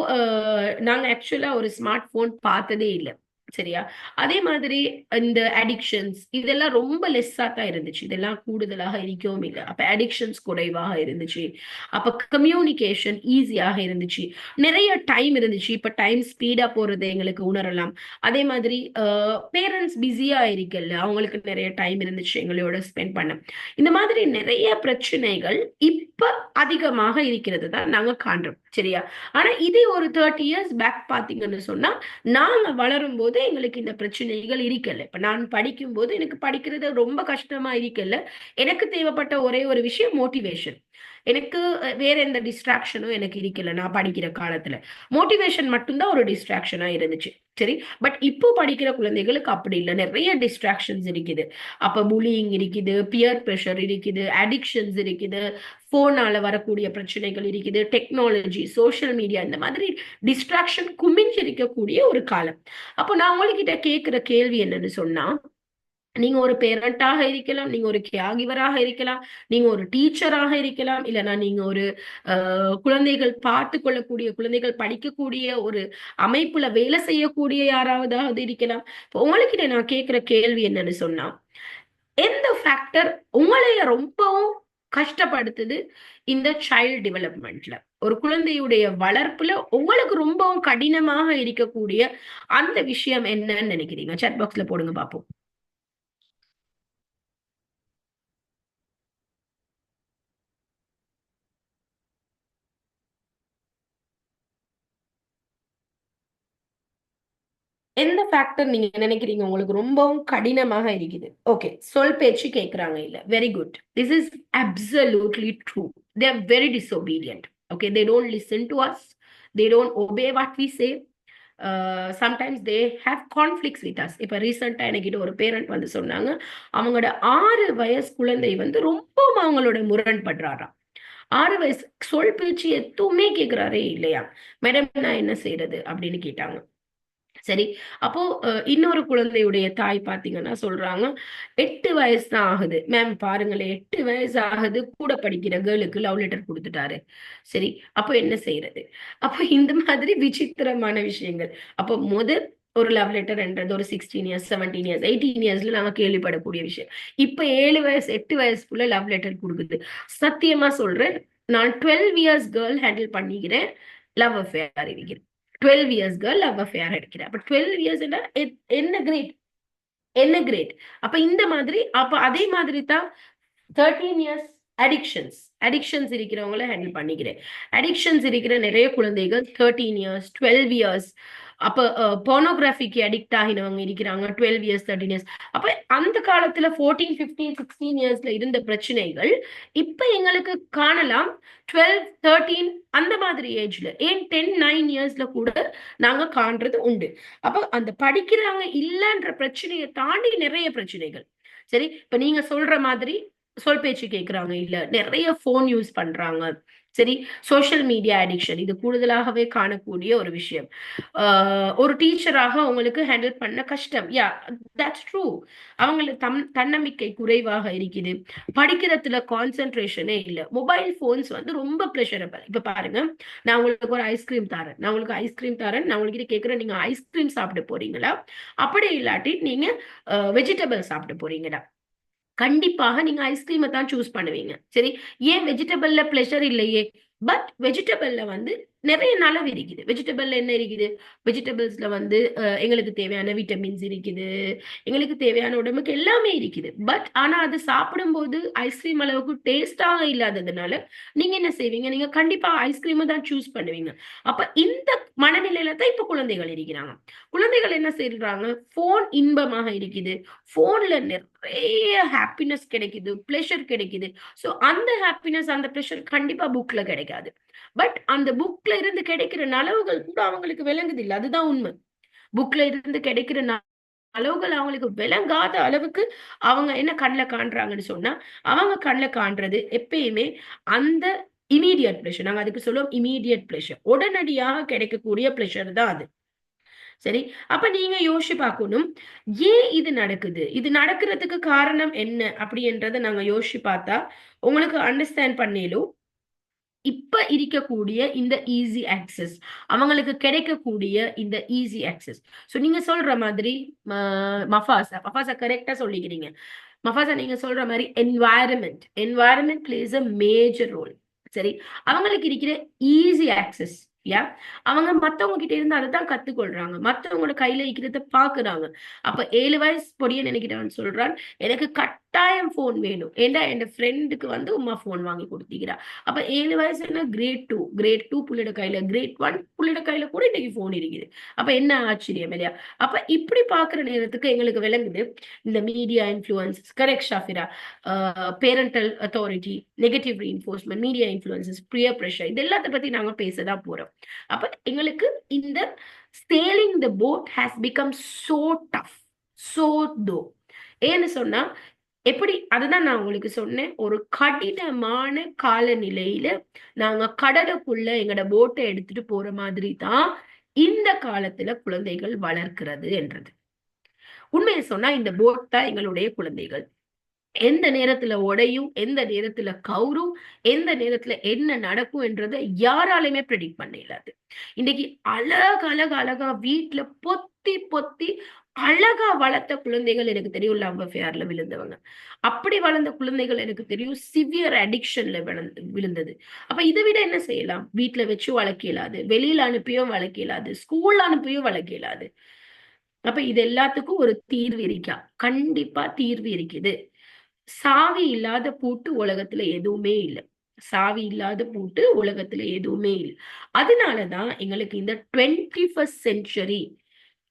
நாங்க ஆக்சுவலா ஒரு ஸ்மார்ட் போன் பார்த்ததே இல்லை. சரியா, அதே மாதிரி இந்த அடிக்ஷன்ஸ் இதெல்லாம் ரொம்ப லெஸ்ஸா தான் இருந்துச்சு, இதெல்லாம் கூடுதலாக இருக்கவும் இல்லை. அப்ப அடிக்ஷன்ஸ் குறைவாக இருந்துச்சு, அப்ப கம்யூனிகேஷன் ஈஸியாக இருந்துச்சு, நிறைய டைம் இருந்துச்சு. இப்ப டைம் ஸ்பீடா போறது எங்களுக்கு உணரலாம். அதே மாதிரி பேரண்ட்ஸ் பிஸியா இருக்கல, அவங்களுக்கு நிறைய டைம் இருந்துச்சு எங்களோட ஸ்பெண்ட் பண்ண. இந்த மாதிரி நிறைய பிரச்சனைகள் இப்ப அதிகமாக இருக்கிறது தான் நாங்க காண்றோம். சரியா, ஆனா இதே ஒரு 30 இயர்ஸ் பேக் பாத்தீங்கன்னு சொன்னா, நாங்க வளரும் போது எங்களுக்கு இந்த பிரச்சனைகள் இருக்கல. இப்ப நான் படிக்கும் போது எனக்கு படிக்கிறது ரொம்ப கஷ்டமா இருக்கல. எனக்கு தேவைப்பட்ட ஒரே ஒரு விஷயம் மோட்டிவேஷன். எனக்கு வேற எந்த டிஸ்ட்ராக்ஷனும் எனக்கு இருக்கல. நான் படிக்கிற காலத்துல மோட்டிவேஷன் மட்டும்தான் ஒரு டிஸ்ட்ராக்ஷனா இருந்துச்சு. சரி. பட் இப்போ படிக்கிற குழந்தைகளுக்கு அப்படி இல்லை, நிறைய டிஸ்ட்ராக்ஷன்ஸ் இருக்குது. அப்ப புலியிங் இருக்குது, பியர் ப்ரெஷர் இருக்குது, அடிக்ஷன்ஸ் இருக்குது, போனால வரக்கூடிய பிரச்சனைகள் இருக்குது, டெக்னாலஜி, சோஷியல் மீடியா, இந்த மாதிரி டிஸ்ட்ராக்ஷன் குமிஞ்சிருக்கக்கூடிய ஒரு காலம். அப்போ நான் உங்ககிட்ட கேட்கிற கேள்வி என்னன்னு சொன்னா, நீங்க ஒரு பேரண்டாக இருக்கலாம், நீங்க ஒரு கேகிவராக இருக்கலாம், நீங்க ஒரு டீச்சராக இருக்கலாம், இல்லைன்னா நீங்க ஒரு குழந்தைகள் பார்த்து கொள்ளக்கூடிய, குழந்தைகள் படிக்கக்கூடிய ஒரு அமைப்புல வேலை செய்யக்கூடிய யாராவதாவது இருக்கலாம். இப்போ உங்ககிட்ட நான் கேட்கிற கேள்வி என்னன்னு சொன்னா, எந்த ஃபேக்டர் உங்களைய ரொம்பவும் கஷ்டப்படுத்துது இந்த சைல்ட் டெவலப்மெண்ட்ல? ஒரு குழந்தையுடைய வளர்ப்புல உங்களுக்கு ரொம்பவும் கடினமாக இருக்கக்கூடிய அந்த விஷயம் என்னன்னு நினைக்கிறீங்க? சாட் பாக்ஸ்ல போடுங்க பாப்போம். எந்த ஃபேக்டர் நீங்க நினைக்கிறீங்க உங்களுக்கு ரொம்பவும் கடினமாக இருக்குது? ஓகே, சொல் பேச்சு கேட்கறாங்க இல்ல, very good. This is absolutely true. They are very disobedient. Okay, they don't listen to us, they don't obey what we say. Sometimes they have conflicts with us. இப்ப ரீசெண்டா என்கிட்ட ஒரு பேரண்ட் வந்து சொன்னாங்க, அவங்களோட 6 வயசு குழந்தை வந்து ரொம்பவும் அவங்களோட முரண்படுறாராம். 6 வயசு, சொல் பேச்சு எதுவுமே கேட்கிறாரே இல்லையா. மேடம் நான் என்ன செய்யறது அப்படின்னு கேட்டாங்க. சரி. அப்போ இன்னொரு குழந்தையுடைய தாய் பாத்தீங்கன்னா சொல்றாங்க, 8 வயசு தான் ஆகுது மேம், பாருங்களேன் 8 வயசு ஆகுது, கூட படிக்கிற கேர்ளுக்கு லவ் லெட்டர் கொடுத்துட்டாரு. சரி, அப்போ என்ன செய்யறது? அப்போ இந்த மாதிரி விசித்திரமான விஷயங்கள். அப்போ முதல் ஒரு லவ் லெட்டர்ன்றது ஒரு 16 இயர்ஸ், 17 இயர்ஸ், 18 இயர்ஸ்ல நாங்க கேள்விப்படக்கூடிய விஷயம். இப்ப 7 வயசு 8 வயசுக்குள்ள லவ் லெட்டர் கொடுக்குது. சத்தியமா சொல்றேன், நான் 12 இயர்ஸ் கேர்ள் ஹேண்டில் பண்ணிக்கிறேன், லவ் அஃபேர் இருக்கிறேன். 12 இயர்ஸ் கேர்ள் லவ் அஃபேர் எடுக்கிறேன். அப்ப 12 இயர்ஸ் என்ன கிரேட், என்ன கிரேட். அப்ப இந்த மாதிரி, அப்ப அதே மாதிரி தான் 13 இயர்ஸ் அடிக்ஷன்ஸ் இருக்கிறவங்கள ஹேண்டில் பண்ணிக்கிறேன். அடிக்ஷன்ஸ் இருக்கிற நிறைய குழந்தைகள் 13 இயர்ஸ், 12 இயர்ஸ், அப்ப போனோகிராஃபிக்கு அடிக்ட் ஆகினவங்க இருக்கிறாங்க 12 இயர்ஸ், 13 இயர்ஸ். அப்ப அந்த காலத்துல 14, 15, 16 இயர்ஸ்ல இருந்த பிரச்சனைகள் இப்ப எங்களுக்கு காணலாம் 12, 13 அந்த மாதிரி ஏஜ்ல, ஏன் 10, 9 இயர்ஸ்ல கூட நாங்க காண்றது உண்டு. அப்ப அந்த படிக்கிறாங்க இல்லன்ற பிரச்சனையை தாண்டி நிறைய பிரச்சனைகள். சரி, இப்ப நீங்க சொல்ற மாதிரி சொல் பேச்சு கேட்கறாங்க இல்ல, நிறைய போன் யூஸ் பண்றாங்க. சரி, சோசியல் மீடியா அடிக்ஷன் இது கூடுதலாகவே காணக்கூடிய ஒரு விஷயம். ஒரு டீச்சராக உங்களுக்கு ஹேண்டில் பண்ண கஷ்டம். யா, தட்ஸ் ட்ரூ. அவங்களுக்கு தன்னம்பிக்கை குறைவாக இருக்குது, படிக்கிறதுல கான்சென்ட்ரேஷனே இல்லை. மொபைல் போன்ஸ் வந்து ரொம்ப ப்ளஷரபிள். இப்ப பாருங்க, நான் உங்களுக்கு ஒரு ஐஸ்கிரீம் தரேன், நான் உங்களுக்கு கேட்கிறேன், நீங்க ஐஸ்கிரீம் சாப்பிட போறீங்களா, அப்படி இல்லாட்டி நீங்க வெஜிடபிள் சாப்பிட போறீங்களா? கண்டிப்பாக நீங்க ஐஸ்கிரீமை தான் சூஸ் பண்ணுவீங்க. சரி, ஏன்? வெஜிடபிள்ல பிளஷர் இல்லையே. பட் வெஜிடபிள்ல வந்து நிறைய நலவு இருக்குது. வெஜிடபிள்ல என்ன இருக்குது? வெஜிடபிள்ஸ்ல வந்து எங்களுக்கு தேவையான விட்டமின்ஸ் இருக்குது, எங்களுக்கு தேவையான உடம்புக்கு எல்லாமே இருக்குது. பட் ஆனா அது சாப்பிடும்போது ஐஸ்கிரீம் அளவுக்கு டேஸ்டாக இல்லாததுனால நீங்க என்ன செய்வீங்க? நீங்க கண்டிப்பா ஐஸ்கிரீமை தான் சூஸ் பண்ணுவீங்க. அப்ப இந்த மனநிலையில தான் இப்ப குழந்தைகள் இருக்கிறாங்க. குழந்தைகள் என்ன செய்யறாங்க? போன் இன்பமாக இருக்குது, போன்ல நிறைய ஹாப்பினஸ் கிடைக்குது, பிளஷர் கிடைக்குது. சோ அந்த ஹாப்பினஸ், அந்த பிளஷர் கண்டிப்பா புக்ல கிடைக்காது. பட் அந்த புக்ல இருந்து கிடைக்கிற நலவுகள் கூட அவங்களுக்கு விளங்குது இல்ல, அதுதான் உண்மை. புக்ல இருந்து கிடைக்கிற அளவுகள் அவங்களுக்கு விளங்காத அளவுக்கு அவங்க என்ன கண்ணில் காண்றாங்கன்னு சொன்னா, அவங்க கண்ணில் காண்றது எப்பயுமே அந்த இமீடியட் பிளஷர். நாங்க அதுக்கு சொல்லுவோம் இமீடியட் பிளஷர், உடனடியாக கிடைக்கக்கூடிய பிளஷர் தான் அது. சரி, அப்ப நீங்க யோசிச்சு பார்க்கணும், ஏன் இது நடக்குது, இது நடக்கிறதுக்கு காரணம் என்ன அப்படின்றத நாங்க யோசிச்சு பார்த்தா உங்களுக்கு அண்டர்ஸ்டாண்ட் பண்ணிலும் இப்ப இருக்கக்கூடிய இந்த ஈஸி ஆக்சஸ், அவங்களுக்கு கிடைக்கக்கூடிய இந்த ஈஸி ஆக்சஸ். சோ நீங்க சொல்ற மாதிரி மஃபாசா கரெக்டா சொல்லிக்கிறீங்க. மஃபாசா நீங்க சொல்ற மாதிரி environment plays a major role. சரி, அவங்களுக்கு இருக்கிற ஈஸி ஆக்சஸ், யா, அவங்க மத்தவங்க கிட்ட இருந்து அதை தான் கத்துக்கொள்றாங்க, மத்தவங்களோட கையில இருக்கிறத பாக்குறாங்க. அப்ப 7 வயசு பொடிய நினைக்கிறவன் சொல்றான், எனக்கு கட்டாயம் போன் வேணும், ஏண்டா என் ஃப்ரெண்டுக்கு வந்து உமா போன் வாங்கி கொடுத்தீங்களா. அப்ப 7 வயசு என்ன, கிரேட் டூ புள்ளிட கையில, கிரேட் 1 புள்ளிட கையில கூட இன்னைக்கு போன் இருக்குது. அப்ப என்ன ஆச்சரியம் இல்லையா? அப்ப இப்படி பாக்குற நேரத்துக்கு எங்களுக்கு விளங்குது இந்த மீடியா இன்ஃபுளுன்ஸ், கரெக்ட் ஷாஃபிரா, parental authority, negative reinforcement, media influences, peer pressure, இது எல்லாத்த பத்தி நாங்க பேசதான் போறோம். போறோம். அப்ப எங்களுக்கு இந்த sailing the boat has become so tough, so though. ஏன்னு சொன்னா எப்படி அதுதான் நான் உங்களுக்கு சொன்னேன், ஒரு கடினமான காலநிலையில நாங்க கடலுக்குள்ள எங்கட போட்டை எடுத்துட்டு போற மாதிரி தான் இந்த காலத்துல குழந்தைகள் வளர்க்கிறது என்றது. உண்மையை சொன்னா இந்த போட் தான் எங்களுடைய குழந்தைகள். எந்த நேரத்துல உடையும், எந்த நேரத்துல கவுரும், எந்த நேரத்துல என்ன நடக்கும் என்றதை யாராலையுமே ப்ரெடிக்ட் பண்ண இயலாது. இன்னைக்கு அழகா வீட்டுல பொத்தி பொத்தி அழகா வளர்த்த குழந்தைகள் எனக்கு தெரியும் லவ் அஃபேர்ல விழுந்தவங்க. அப்படி வளர்ந்த குழந்தைகள் எனக்கு தெரியும் சிவியர் அடிக்ஷன்ல விழுந்தது. அப்ப இதை விட என்ன செய்யலாம்? வீட்டுல வச்சு வளர்க்க இயலாது, வெளியில அனுப்பியும் வளர்க்க இயலாது, ஸ்கூல்ல அனுப்பியும் வளர்க்க இயலாது. அப்ப இது எல்லாத்துக்கும் ஒரு தீர்வு இருக்கா? கண்டிப்பா தீர்வு இருக்குது. சாவி இல்லாத பூட்டு உலகத்துல எதுவுமே இல்லை. சாவி இல்லாத பூட்டு உலகத்துல எதுவுமே இல்லை. அதனாலதான் எங்களுக்கு இந்த 21st செஞ்சுரி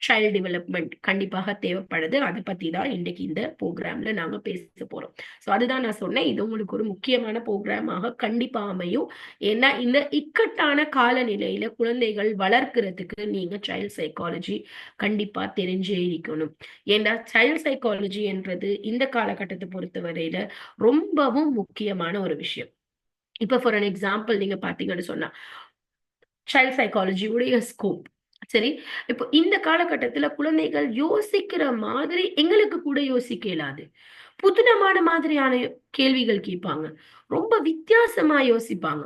சைல்ட் டெவலப்மெண்ட் கண்டிப்பாக தேவைப்படுது. அதை பத்தி தான் இன்னைக்கு இந்த ப்ரோக்ராம்ல நாங்க பேச போறோம். ஸோ அதுதான் நான் சொன்னேன், இது உங்களுக்கு ஒரு முக்கியமான ப்ரோக்ராமாக கண்டிப்பா அமையும். ஏன்னா இந்த இக்கட்டான காலநிலையில குழந்தைகள் வளர்க்கறதுக்கு நீங்க சைல்ட் சைக்காலஜி கண்டிப்பா தெரிஞ்சே இருக்கணும். ஏன்னா சைல்ட் சைக்காலஜி என்றது இந்த காலகட்டத்தை பொறுத்தவரையில ரொம்பவும் முக்கியமான ஒரு விஷயம். இப்ப ஃபார் அன் எக்ஸாம்பிள் நீங்க பாத்தீங்கன்னு சொன்னா சைல்ட் சைக்காலஜியுடைய ஸ்கோப் சரி. இப்போ இந்த காலகட்டத்துல குழந்தைகள் யோசிக்கிற மாதிரி எங்களுக்கு கூட யோசிக்க இயலாது. புதுனமான மாதிரியான கேள்விகள் கேட்பாங்க, ரொம்ப வித்தியாசமா யோசிப்பாங்க.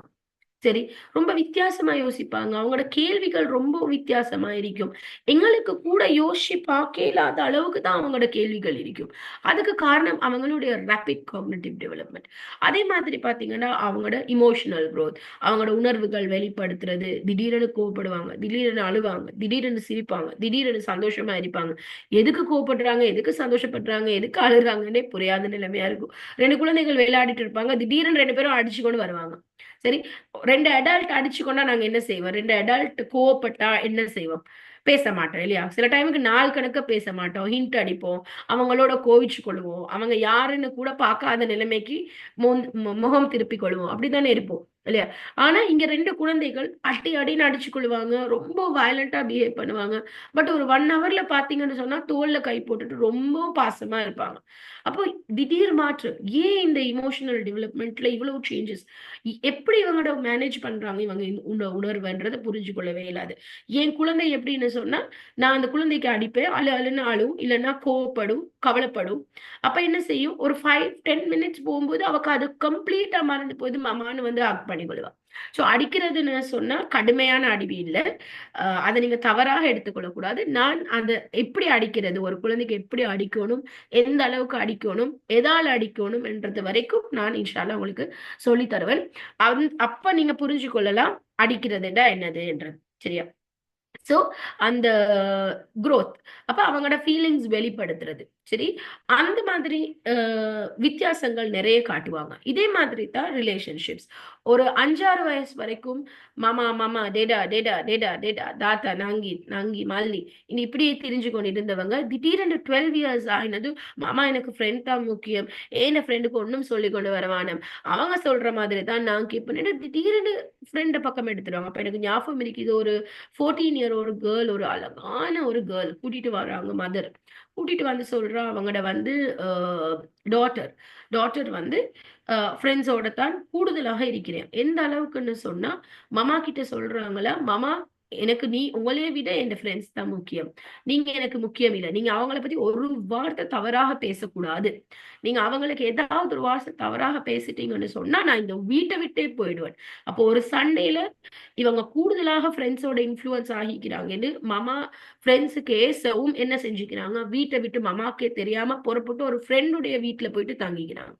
சரி, ரொம்ப வித்தியாசமா யோசிப்பாங்க. அவங்களோட கேள்விகள் ரொம்ப வித்தியாசமா இருக்கும். எங்களுக்கு கூட யோசிச்சு பார்க்க இல்லாத அளவுக்கு தான் அவங்களோட கேள்விகள் இருக்கும். அதுக்கு காரணம் அவங்களுடைய ரேபிட் காக்னிட்டிவ் டெவலப்மெண்ட். அதே மாதிரி பாத்தீங்கன்னா அவங்களோட இமோஷனல் growth, அவங்களோட உணர்வுகள் வெளிப்படுத்துறது. திடீரென கோவப்படுவாங்க, திடீரென அழுவாங்க, திடீரென சிரிப்பாங்க, திடீரென சந்தோஷமா இருப்பாங்க. எதுக்கு கோவப்படுறாங்க, எதுக்கு சந்தோஷப்படுறாங்க, எதுக்கு அழுறாங்கன்னே புரியாத நிலைமையா இருக்கும். 2 குழந்தைகள் விளையாடிட்டு இருப்பாங்க, திடீரென 2 பேரும் அடிச்சு கொண்டு வருவாங்க. சரி, 2 அடல்ட் அடிச்சுக்கொண்டா நாங்க என்ன செய்வோம்? 2 அடல்ட் கோவப்பட்டா என்ன செய்வோம்? பேச மாட்டோம் இல்லையா? சில டைமுக்கு நாள் கணக்க பேச மாட்டோம், ஹிண்ட் அடிப்போம், அவங்களோட கோவிச்சு கொள்வோம், அவங்க யாருன்னு கூட பார்க்காத நிலைமைக்கு முகம் திருப்பி கொள்வோம், அப்படித்தானே இருப்போம் இல்லையா? ஆனா இங்க 2 குழந்தைகள் அடின்னு அடிச்சு கொள்வாங்க, ரொம்ப வயலண்டா பிஹேவ் பண்ணுவாங்க. பட் ஒரு 1 ஹவர்ல பாத்தீங்கன்னு சொன்னா தோல்ல கை போட்டுட்டு ரொம்ப பாசமா இருப்பாங்க. அப்போ திடீர் மாற்றம். ஏன் இந்த இமோஷனல் டெவலப்மெண்ட்ல இவ்வளவு சேஞ்சஸ்? எப்படி இவங்களோட மேனேஜ் பண்றாங்க இவங்க இந்த உணர்வுன்றதை புரிஞ்சு கொள்ளவே இல்லாது. என் குழந்தை எப்படின்னு சொன்னா, நான் அந்த குழந்தைக்கு அடிப்பேன், அழுன்னு அழும், இல்லைன்னா கோவப்படும், கவலைப்படும். அப்ப என்ன செய்யும், ஒரு 5-10 மினிட்ஸ் போகும்போது அவக்கு அது கம்ப்ளீட்டா மறந்து போகுது, மாமான்னு வந்து ஹக் பண்ணி கொள்வா. சோ அடிக்கிறதுன்னு சொன்னா கடுமையான அடிவி இல்ல. அதை நீங்க தவறாக எடுத்துக்கொள்ளக்கூடாது. நான் அதை எப்படி அடிக்கிறது, ஒரு குழந்தைக்கு எப்படி அடிக்கணும், எந்த அளவுக்கு அடிக்கணும், எதால அடிக்கணும் என்றது வரைக்கும் நான் இன்ஷால்லா உங்களுக்கு சொல்லி தருவேன். அப்ப நீங்க புரிஞ்சு கொள்ளலாம் அடிக்கிறதுடா என்னது என்றது. சரியா? சோ அந்த growth, அப்ப அவங்களோட ஃபீலிங்ஸ் வெளிப்படுத்துறது. சரி, அந்த மாதிரி வித்தியாசங்கள் நிறைய காட்டுவாங்க. இதே மாதிரி தான் ரிலேஷன்ஷிப்ஸ். ஒரு 5-6 வயசு வரைக்கும் மாமா மாமா, டேடா டேடா டேடா டேடா, தாத்தா, நாங்கி நாங்கி, மல்லி இப்படியே திரிஞ்சு கொண்டு இருந்தவங்க திடீரென்று 12 இயர்ஸ் ஆயினது, மாமா எனக்கு ஃப்ரெண்ட் தான் முக்கியம், ஏன ஃப்ரெண்டுக்கு ஒன்னும் சொல்லி கொண்டு வரவானம், அவங்க சொல்ற மாதிரி தான் நான் கேட்பேன், திடீரென்று ஃப்ரெண்ட பக்கம் எடுத்துருவாங்க. அப்ப எனக்கு ஞாபகம் இருக்குது, ஒரு 14 இயர் ஒரு கேர்ள், ஒரு அழகான ஒரு கேர்ள் கூட்டிட்டு வர்றாங்க. மதர் கூட்டிட்டு வந்து சொல்றா, அவங்களோட வந்து டாட்டர் டாட்டர் வந்து ஃப்ரெண்ட்ஸோட தான் கூடுதலாக இருக்கிறேன். எந்த அளவுக்குன்னு சொன்னா, மாமா கிட்ட சொல்றாங்களா, மாமா எனக்கு உங்களையே விட என் ஃப்ரெண்ட்ஸ் தான் முக்கியம், நீங்க எனக்கு முக்கியம் இல்லை, நீங்க அவங்கள பத்தி ஒரு வார்த்தை தவறாக பேசக்கூடாது, நீங்க அவங்களுக்கு ஏதாவது ஒரு வார்த்தை தவறாக பேசிட்டீங்கன்னு சொன்னா நான் இந்த வீட்டை விட்டே போயிடுவேன். அப்போ ஒரு சண்டேல இவங்க கூடுதலாக ஃப்ரெண்ட்ஸோட இன்ஃப்ளூயன்ஸ் ஆகிக்கிறாங்கன்னு மாமா ஃப்ரெண்ட்ஸுக்கு ஏசவும் என்ன செஞ்சுக்கிறாங்க, வீட்டை விட்டு மாமாக்கே தெரியாம புறப்பட்டு ஒரு ஃப்ரெண்டுடைய வீட்டுல போயிட்டு தங்கிக்கிறாங்க.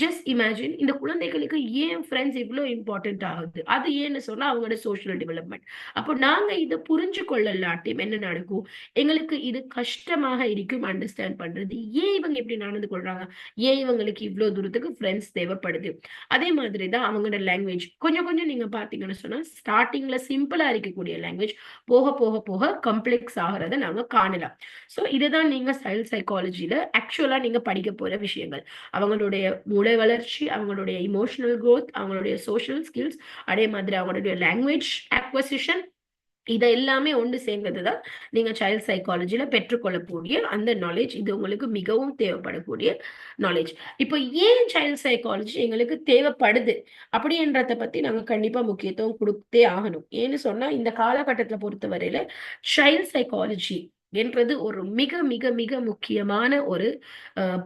ஜஸ்ட் இமேஜின், இந்த குழந்தைகளுக்கு ஏன் ஃப்ரெண்ட்ஸ் இவ்வளோ இம்பார்ட்டன்ட் ஆகுது? அது ஏன்னு சொன்னா அவங்களோட சோஷியல் டெவலப்மெண்ட். அப்போ நாங்க இதை புரிஞ்சு கொள்ளலாட்டியும் என்ன நடக்கும், எங்களுக்கு இது கஷ்டமாக இருக்கும் அண்டர்ஸ்டாண்ட் பண்றது. ஏன் இவங்க இப்படி நடந்து கொள்றாங்க, ஏன் இவங்களுக்கு இவ்வளவு தூரத்துக்கு ஃப்ரெண்ட்ஸ் தேவைப்படுது? அதே மாதிரி தான் அவங்களோட லாங்குவேஜ். கொஞ்சம் கொஞ்சம் நீங்க பாத்தீங்கன்னு சொன்னா ஸ்டார்டிங்ல சிம்பிளா இருக்கக்கூடிய லாங்குவேஜ் போக போக போக கம்ப்ளெக்ஸ் ஆகிறத நாங்க காணலாம். ஸோ இதுதான் நீங்க சைல்ட் சைக்காலஜில ஆக்சுவலா நீங்க படிக்க போற விஷயங்கள். அவங்களுடைய மூளை வளர்ச்சி, அவங்களுடைய இமோஷனல் growth, அவங்களுடைய சோஷியல் ஸ்கில்ஸ், அதே மாதிரி அவங்களுடைய லாங்குவேஜ் அக்வசிஷன், இதை எல்லாமே ஒன்று சேர்ந்ததுதான் நீங்க சைல்ட் சைக்காலஜில பெற்றுக்கொள்ளக்கூடிய அந்த நாலேஜ். இது உங்களுக்கு மிகவும் தேவைப்படக்கூடிய நாலேஜ். இப்போ ஏன் சைல்ட் சைக்காலஜி எங்களுக்கு தேவைப்படுது அப்படின்றத பத்தி நாங்க கண்டிப்பா முக்கியத்துவம் கொடுத்தே ஆகணும். ஏன்னு சொன்னா இந்த காலகட்டத்தை பொறுத்தவரையில சைல்ட் சைக்காலஜி என்றது ஒரு மிக மிக மிக முக்கியமான ஒரு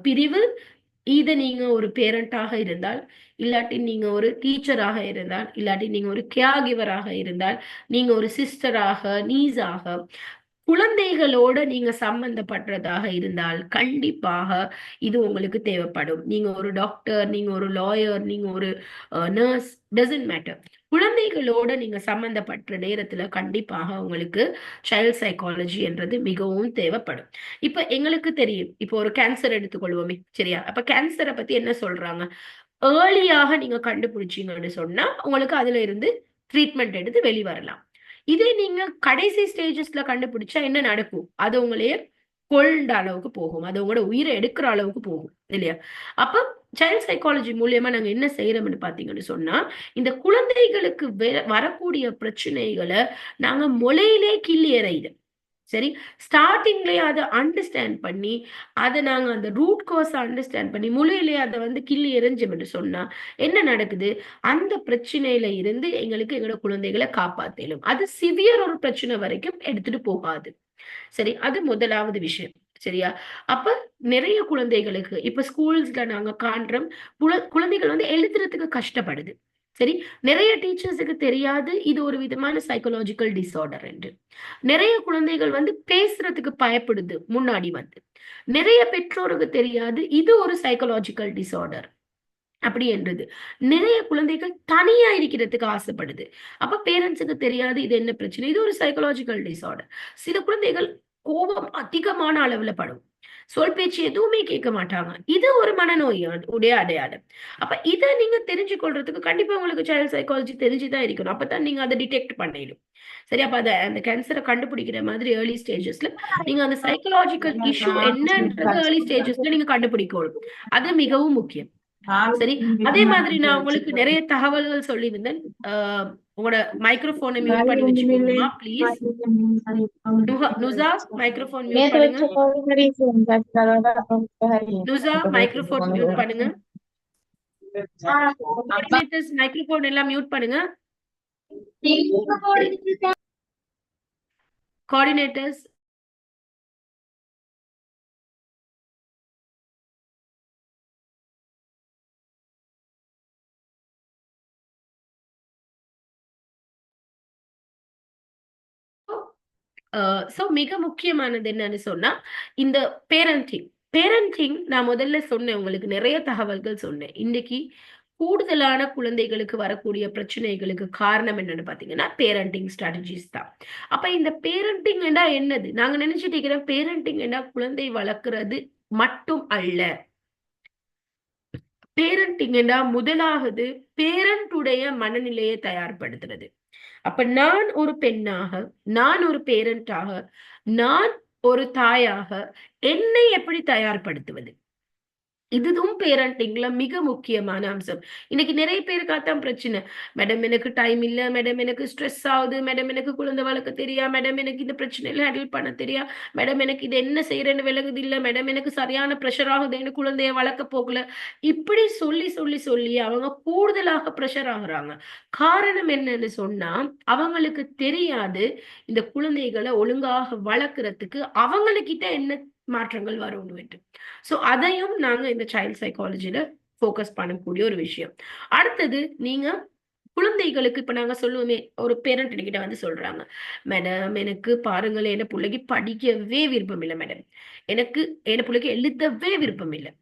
பிரிவு. இதை நீங்க ஒரு பேரண்டாக இருந்தால், இல்லாட்டி நீங்க ஒரு டீச்சராக இருந்தால், இல்லாட்டி நீங்க ஒரு கேர் கிவராக இருந்தால், நீங்க ஒரு சிஸ்டராக, நீஸாக, குழந்தைகளோட நீங்க சம்பந்தப்படுறதாக இருந்தால் கண்டிப்பாக இது உங்களுக்கு தேவைப்படும். நீங்க ஒரு டாக்டர், நீங்க ஒரு லாயர், நீங்க ஒரு நர்ஸ், டசன்ட் மேட்டர். குழந்தைகளோட நீங்க சம்பந்தப்பட்ட நேரத்துல கண்டிப்பாக உங்களுக்கு சைல்ட் சைக்காலஜி என்றது மிகவும் தேவைப்படும். இப்ப எங்களுக்கு தெரியும், இப்போ ஒரு கேன்சர் எடுத்துக்கொள்வோமே, சரியா? அப்ப கேன்சரை பத்தி என்ன சொல்றாங்க? ஏர்லியாக நீங்க கண்டுபிடிச்சீங்கன்னு சொன்னா உங்களுக்கு அதுல இருந்து ட்ரீட்மெண்ட் எடுத்து வெளிவரலாம். இதே நீங்க கடைசி ஸ்டேஜஸ்ல கண்டுபிடிச்சா என்ன நடக்கும்? அது உங்களையே கொல்ற அளவுக்கு போகும், அது உங்களோட உயிரை எடுக்கிற அளவுக்கு போகும், இல்லையா? அப்ப சைல்ட் சைக்காலஜி மூலியமா நாங்க என்ன செய்யறோம்னு பாத்தீங்கன்னு சொன்னா, இந்த குழந்தைகளுக்கு வரக்கூடிய பிரச்சனைகளை நாங்க முளையிலே கிள்ளி எறிகிறோம். சரி, ஸ்டார்டிங்லயே அதை அண்டர்ஸ்டாண்ட் பண்ணி, அதை நாங்க அந்த ரூட் காஸ் அண்டர்ஸ்டாண்ட் பண்ணி முளையிலேயே அதை வந்து கிள்ளி எறிஞ்சோம்னு சொன்னா என்ன நடக்குது? அந்த பிரச்சனையில இருந்து எங்களுக்கு எங்களோட குழந்தைகளை காப்பாத்தலும். அது சிவியர் ஒரு பிரச்சனை வரைக்கும் எடுத்துட்டு போகாது. சரி, அது முதலாவது விஷயம். சரியா? அப்ப நிறைய குழந்தைகளுக்கு இப்ப ஸ்கூல்ஸ்ல நாங்க காண்றோம், குழந்தைகள் வந்து எழுதுறதுக்கு கஷ்டப்படுது. சரி, நிறைய டீச்சர்ஸுக்கு தெரியாது இது ஒரு விதமான சைக்கலாஜிக்கல் டிசார்டர் என்று. நிறைய குழந்தைகள் வந்து பேசுறதுக்கு பயப்படுது முன்னாடி வந்து. நிறைய பெற்றோருக்கு தெரியாது இது ஒரு சைக்கலாஜிக்கல் டிசார்டர் அப்படி என்றது. நிறைய குழந்தைகள் தனியா இருக்கிறதுக்கு ஆசைப்படுது. அப்ப பேரண்ட்ஸுக்கு தெரியாது இது என்ன பிரச்சனை, இது ஒரு சைக்கலாஜிக்கல் டிசார்டர். சில குழந்தைகள் கோபம் அதிகமான அளவுல படும், சொல் பேச்சு எதுவுமே கேட்க மாட்டாங்க. இது ஒரு மனநோய் உடைய அடையாளம். அப்ப இதை நீங்க தெரிஞ்சு கொள்றதுக்கு கண்டிப்பா உங்களுக்கு சைல்ட் சைக்காலஜி தெரிஞ்சுதான் இருக்கணும். அப்பதான் நீங்க அதை டிடெக்ட் பண்ணிடும். சரி, அப்ப அந்த கேன்சரை கண்டுபிடிக்கிற மாதிரி ஏர்லி ஸ்டேஜஸ்ல நீங்க அந்த சைக்கலாஜிக்கல் இஷ்யூ என்னன்றது ஏர்லி ஸ்டேஜஸ்ல நீங்க கண்டுபிடிக்கணும். அது மிகவும் முக்கியம். சரி, அதே மாதிரி நான் உங்களுக்கு நிறைய தகவல்கள் சொல்லியிருந்தேன். உங்களோட மைக்ரோஃபோனை மியூட் பண்ணி வச்சுக்கோங்கம்மா ப்ளீஸ். நுசா மைக்ரோஃபோன் மியூட் பண்ணுங்க. நுசா மைக்ரோஃபோன் மியூட் பண்ணுங்க. கோஆர்டினேட்டர்ஸ் மைக்ரோஃபோன் எல்லாம் மியூட் பண்ணுங்க. கோஆர்டினேட்டர்ஸ் சோ மிக முக்கியமானது என்னன்னு சொன்னா இந்த பேரண்டிங் நான் முதல்ல சொன்னேன், உங்களுக்கு நிறைய தகவல்கள் சொன்னேன். இன்னைக்கு கூடுதலான குழந்தைகளுக்கு வரக்கூடிய பிரச்சனைகளுக்கு காரணம் என்னன்னு பாத்தீங்கன்னா பேரண்டிங் ஸ்ட்ராட்டஜிஸ் தான். அப்ப இந்த பேரண்டிங் என்னது? நாங்க நினைச்சிட்டு இருக்கிறோம் பேரண்டிங் குழந்தை வளர்க்கிறது மட்டும் அல்ல. பேரண்டிங் முதலாவது பேரண்டுடைய மனநிலையை தயார்படுத்துறது. அப்ப நான் ஒரு பெண்ணாக, நான் ஒரு பேரண்டாக, நான் ஒரு தாயாக என்னை எப்படி தயார்படுத்துவது? இதுவும் பேரண்டிங்ல மிக முக்கியமான அம்சம். இன்னைக்கு நிறைய பேருக்கு அதான் பிரச்சனை. மேடம் எனக்கு டைம் இல்ல, மேடம் எனக்கு ஸ்ட்ரெஸ் ஆகுது, மேடம் எனக்கு குழந்தை வளர்க்க தெரியா, மேடம் எனக்கு இந்த பிரச்சனையில ஹேண்டில் பண்ண தெரியா, மேடம் எனக்கு இது என்ன செய்யறேன்னு விலகுது இல்ல, மேடம் எனக்கு சரியான ப்ரெஷர் ஆகுது எனக்கு குழந்தைய வளர்க்க போகல. இப்படி சொல்லி சொல்லி சொல்லி அவங்க கூடுதலாக ப்ரெஷர் ஆகுறாங்க. காரணம் என்னன்னு சொன்னா அவங்களுக்கு தெரியாது இந்த குழந்தைகளை ஒழுங்காக வளர்க்கறதுக்கு அவங்களுக்கிட்ட என்ன மாற்றங்கள் வரும்னு. சோ அதையும் நாங்க இந்த சைல்ட் சைக்காலஜில ஃபோக்கஸ் பண்ணக்கூடிய ஒரு விஷயம். அடுத்தது நீங்க குழந்தைகளுக்கு இப்ப நாங்க சொல்லுவோமே, ஒரு பேரண்ட் கிட்ட வந்து சொல்றாங்க, மேடம் எனக்கு பாருங்களேன் என்ன பிள்ளைக்கு படிக்கவே விருப்பம் இல்லை மேடம், எனக்கு என்ன பிள்ளைக்கு எழுதவே விருப்பம் இல்லை.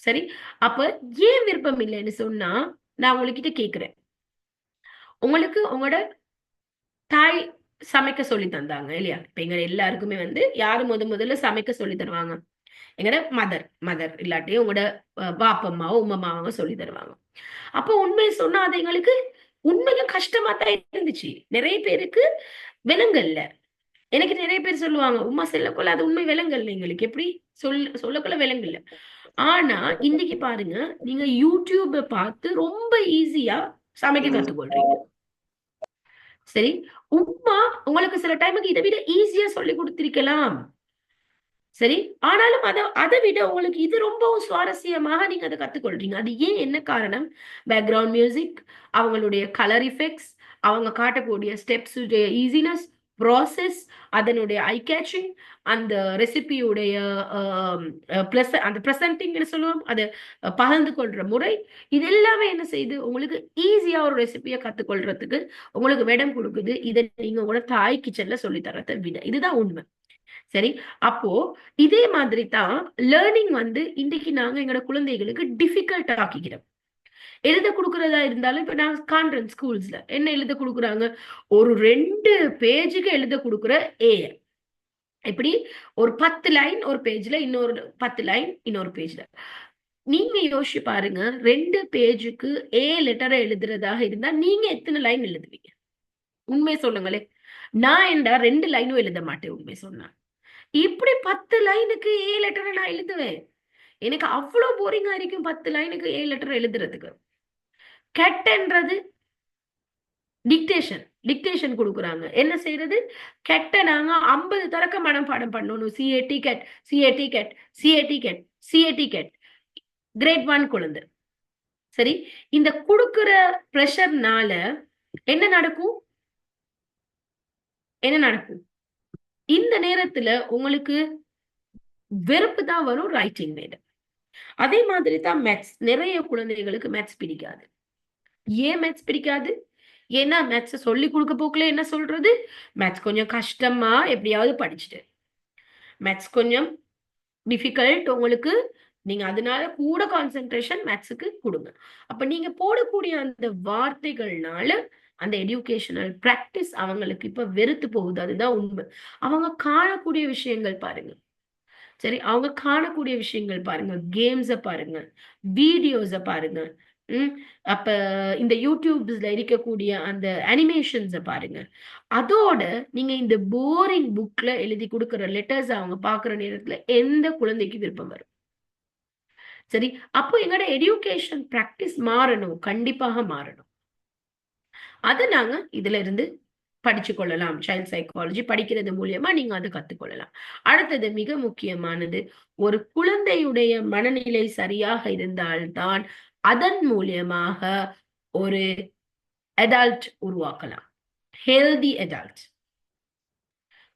சரி, அப்ப ஏன் விருப்பம் இல்லைன்னு சொன்னா நான் உங்ககிட்ட கேக்குறேன், உங்களுக்கு உங்களோட தாய் சமைக்க சொல்லி தந்தாங்க இல்லையா? இப்ப எங்க எல்லாருக்குமே வந்து யாரு முதல்ல சமைக்க சொல்லி தருவாங்க? எங்கட மதர் இல்லாட்டி உங்களோட பாப்பம்மாவோ உம்மம்மாவோ சொல்லி தருவாங்க. அப்போ உண்மையை சொன்னா அது எங்களுக்கு உண்மையும் கஷ்டமா தான் இருந்துச்சு. நிறைய பேருக்கு விலங்கல்ல. எனக்கு நிறைய பேர் சொல்லுவாங்க உமா செல்லக்குள்ள அது உண்மை விலங்கல்ல, எங்களுக்கு எப்படி சொல்லக்குள்ள விலங்கல்ல. ஆனா இன்னைக்கு பாருங்க, நீங்க யூடியூப பார்த்து ரொம்ப ஈஸியா சமைக்க கத்துக்கொள்றீங்க. சரி, உப்மா உங்களுக்கு சில டைமுக்கு இதை விட ஈஸியா சொல்லி கொடுத்திருக்கலாம். சரி, ஆனாலும் அதை விட உங்களுக்கு இது ரொம்பவும் சுவாரஸ்யமாக நீங்க அதை கத்துக்கொள்றீங்க. அது ஏன், என்ன காரணம்? பேக்ரவுண்ட் மியூசிக், அவங்களுடைய கலர் எஃபெக்ட்ஸ், அவங்க காட்டக்கூடிய ஸ்டெப்ஸ் உடைய ஈஸினஸ், ப்ராசஸ், அதனுடைய ஐ கேச்சிங், அந்த ரெசிபியுடைய பிளஸ் அந்த ப்ரெசன்டிங்னு சொல்லுவோம், அதை பகிர்ந்து கொள்ற முறை, இது எல்லாமே என்ன செய்யுது, உங்களுக்கு ஈஸியா ஒரு ரெசிபியை கத்துக்கொள்றதுக்கு உங்களுக்கு இடம் கொடுக்குது. இதை நீங்க உங்களோட தாய் கிச்சன்ல சொல்லி தரத்தை விட. இதுதான் உண்மை. சரி, அப்போ இதே மாதிரி தான் லேர்னிங் வந்து இன்னைக்கு நாங்க எங்களோட குழந்தைகளுக்கு டிஃபிகல்ட் ஆக்கிக்கிறோம். எழுத கொடுக்கறதா இருந்தாலும் இப்ப நான் காண்றேன் ஸ்கூல்ஸ்ல என்ன எழுத கொடுக்குறாங்க, ஒரு 2 பேஜுக்கு எழுத கொடுக்குற ஏ, இப்படி ஒரு 10 லைன் ஒரு பேஜ்ல, இன்னொரு 10 லைன் இன்னொரு பேஜ்ல. நீங்க யோசிச்சு பாருங்க, 2 பேஜுக்கு ஏ லெட்டரை எழுதுறதாக இருந்தா நீங்க எத்தனை லைன் எழுதுவீங்க? உண்மை சொல்லுங்களே. நான் என்றா 2 லைனும் எழுத மாட்டேன், உண்மை சொன்னா. இப்படி 10 லைனுக்கு ஏ லெட்டரை நான் எழுதுவேன். எனக்கு அவ்வளவு போரிங்கா இருக்கும் 10 லைனுக்கு ஏ லெட்டர் எழுதுறதுக்கு. கெட்டன்றது டிக்டேஷன் கொடுக்குறாங்க. என்ன செய்யறது? கெட்ட நாங்க 50 தரக்க மனப்பாடம் பண்ணணும். C A T get, C A T get, C A T get, C A T get. Great 1 குழந்தை. சரி, இந்த கொடுக்கிற பிரஷர்னால என்ன நடக்கும்? என்ன நடக்கும்? இந்த நேரத்துல உங்களுக்கு வெறுப்பு தான் வரும் ரைட்டிங் மேல. அதே மாதிரி தான் மேத்ஸ். நிறைய குழந்தைகளுக்கு மேத்ஸ் பிடிக்காது. ஏன் மேத்ஸ் பிடிக்காது? ஏன்னா மேத்ஸ் சொல்லி கொடுக்க போக்குல என்ன சொல்றது, மேத்ஸ் கொஞ்சம் கஷ்டமா எப்படியாவது படிச்சுட்டு, மேத்ஸ் கொஞ்சம் டிஃபிகல்ட் உங்களுக்கு, நீங்க அதனால கூட கான்சென்ட்ரேஷன் மேத்ஸுக்கு கொடுங்க. அப்ப நீங்க போடக்கூடிய அந்த வார்த்தைகள்னால அந்த எஜுகேஷனல் பிராக்டிஸ் அவங்களுக்கு இப்ப வெறுத்து போகுது. அதுதான் உண்மை. அவங்க காணக்கூடிய விஷயங்கள் பாருங்க. சரி, அவங்க காணக்கூடிய விஷயங்கள் பாருங்க, கேம்ஸ பாருங்க, வீடியோஸ பாருங்க. அப்ப இந்த யூடியூப்ஸ்ல இருக்கக்கூடிய அந்த அனிமேஷன்ஸ பாருங்க. அதோட நீங்க இந்த போரிங் புக்ல எழுதி கொடுக்கிற லெட்டர்ஸ் அவங்க பாக்குற நேரத்துல எந்த குழந்தைக்கு விருப்பம் வரும்? சரி, அப்போ எங்களோட எஜுகேஷன் பிராக்டிஸ் மாறணும், கண்டிப்பாக மாறணும். அதை நாங்க இதுல இருந்து படிச்சு கொள்ளலாம். சைல்ட் சைக்காலஜி படிக்கிறது மூலியமா நீங்க அதை கத்துக்கொள்ளலாம். அடுத்தது மிக முக்கியமானது, ஒரு குழந்தையுடைய மனநிலை சரியாக இருந்தால்தான் அதன் மூலியமாக ஒரு அடல்ட் உருவாக்கலாம். Healthy adult.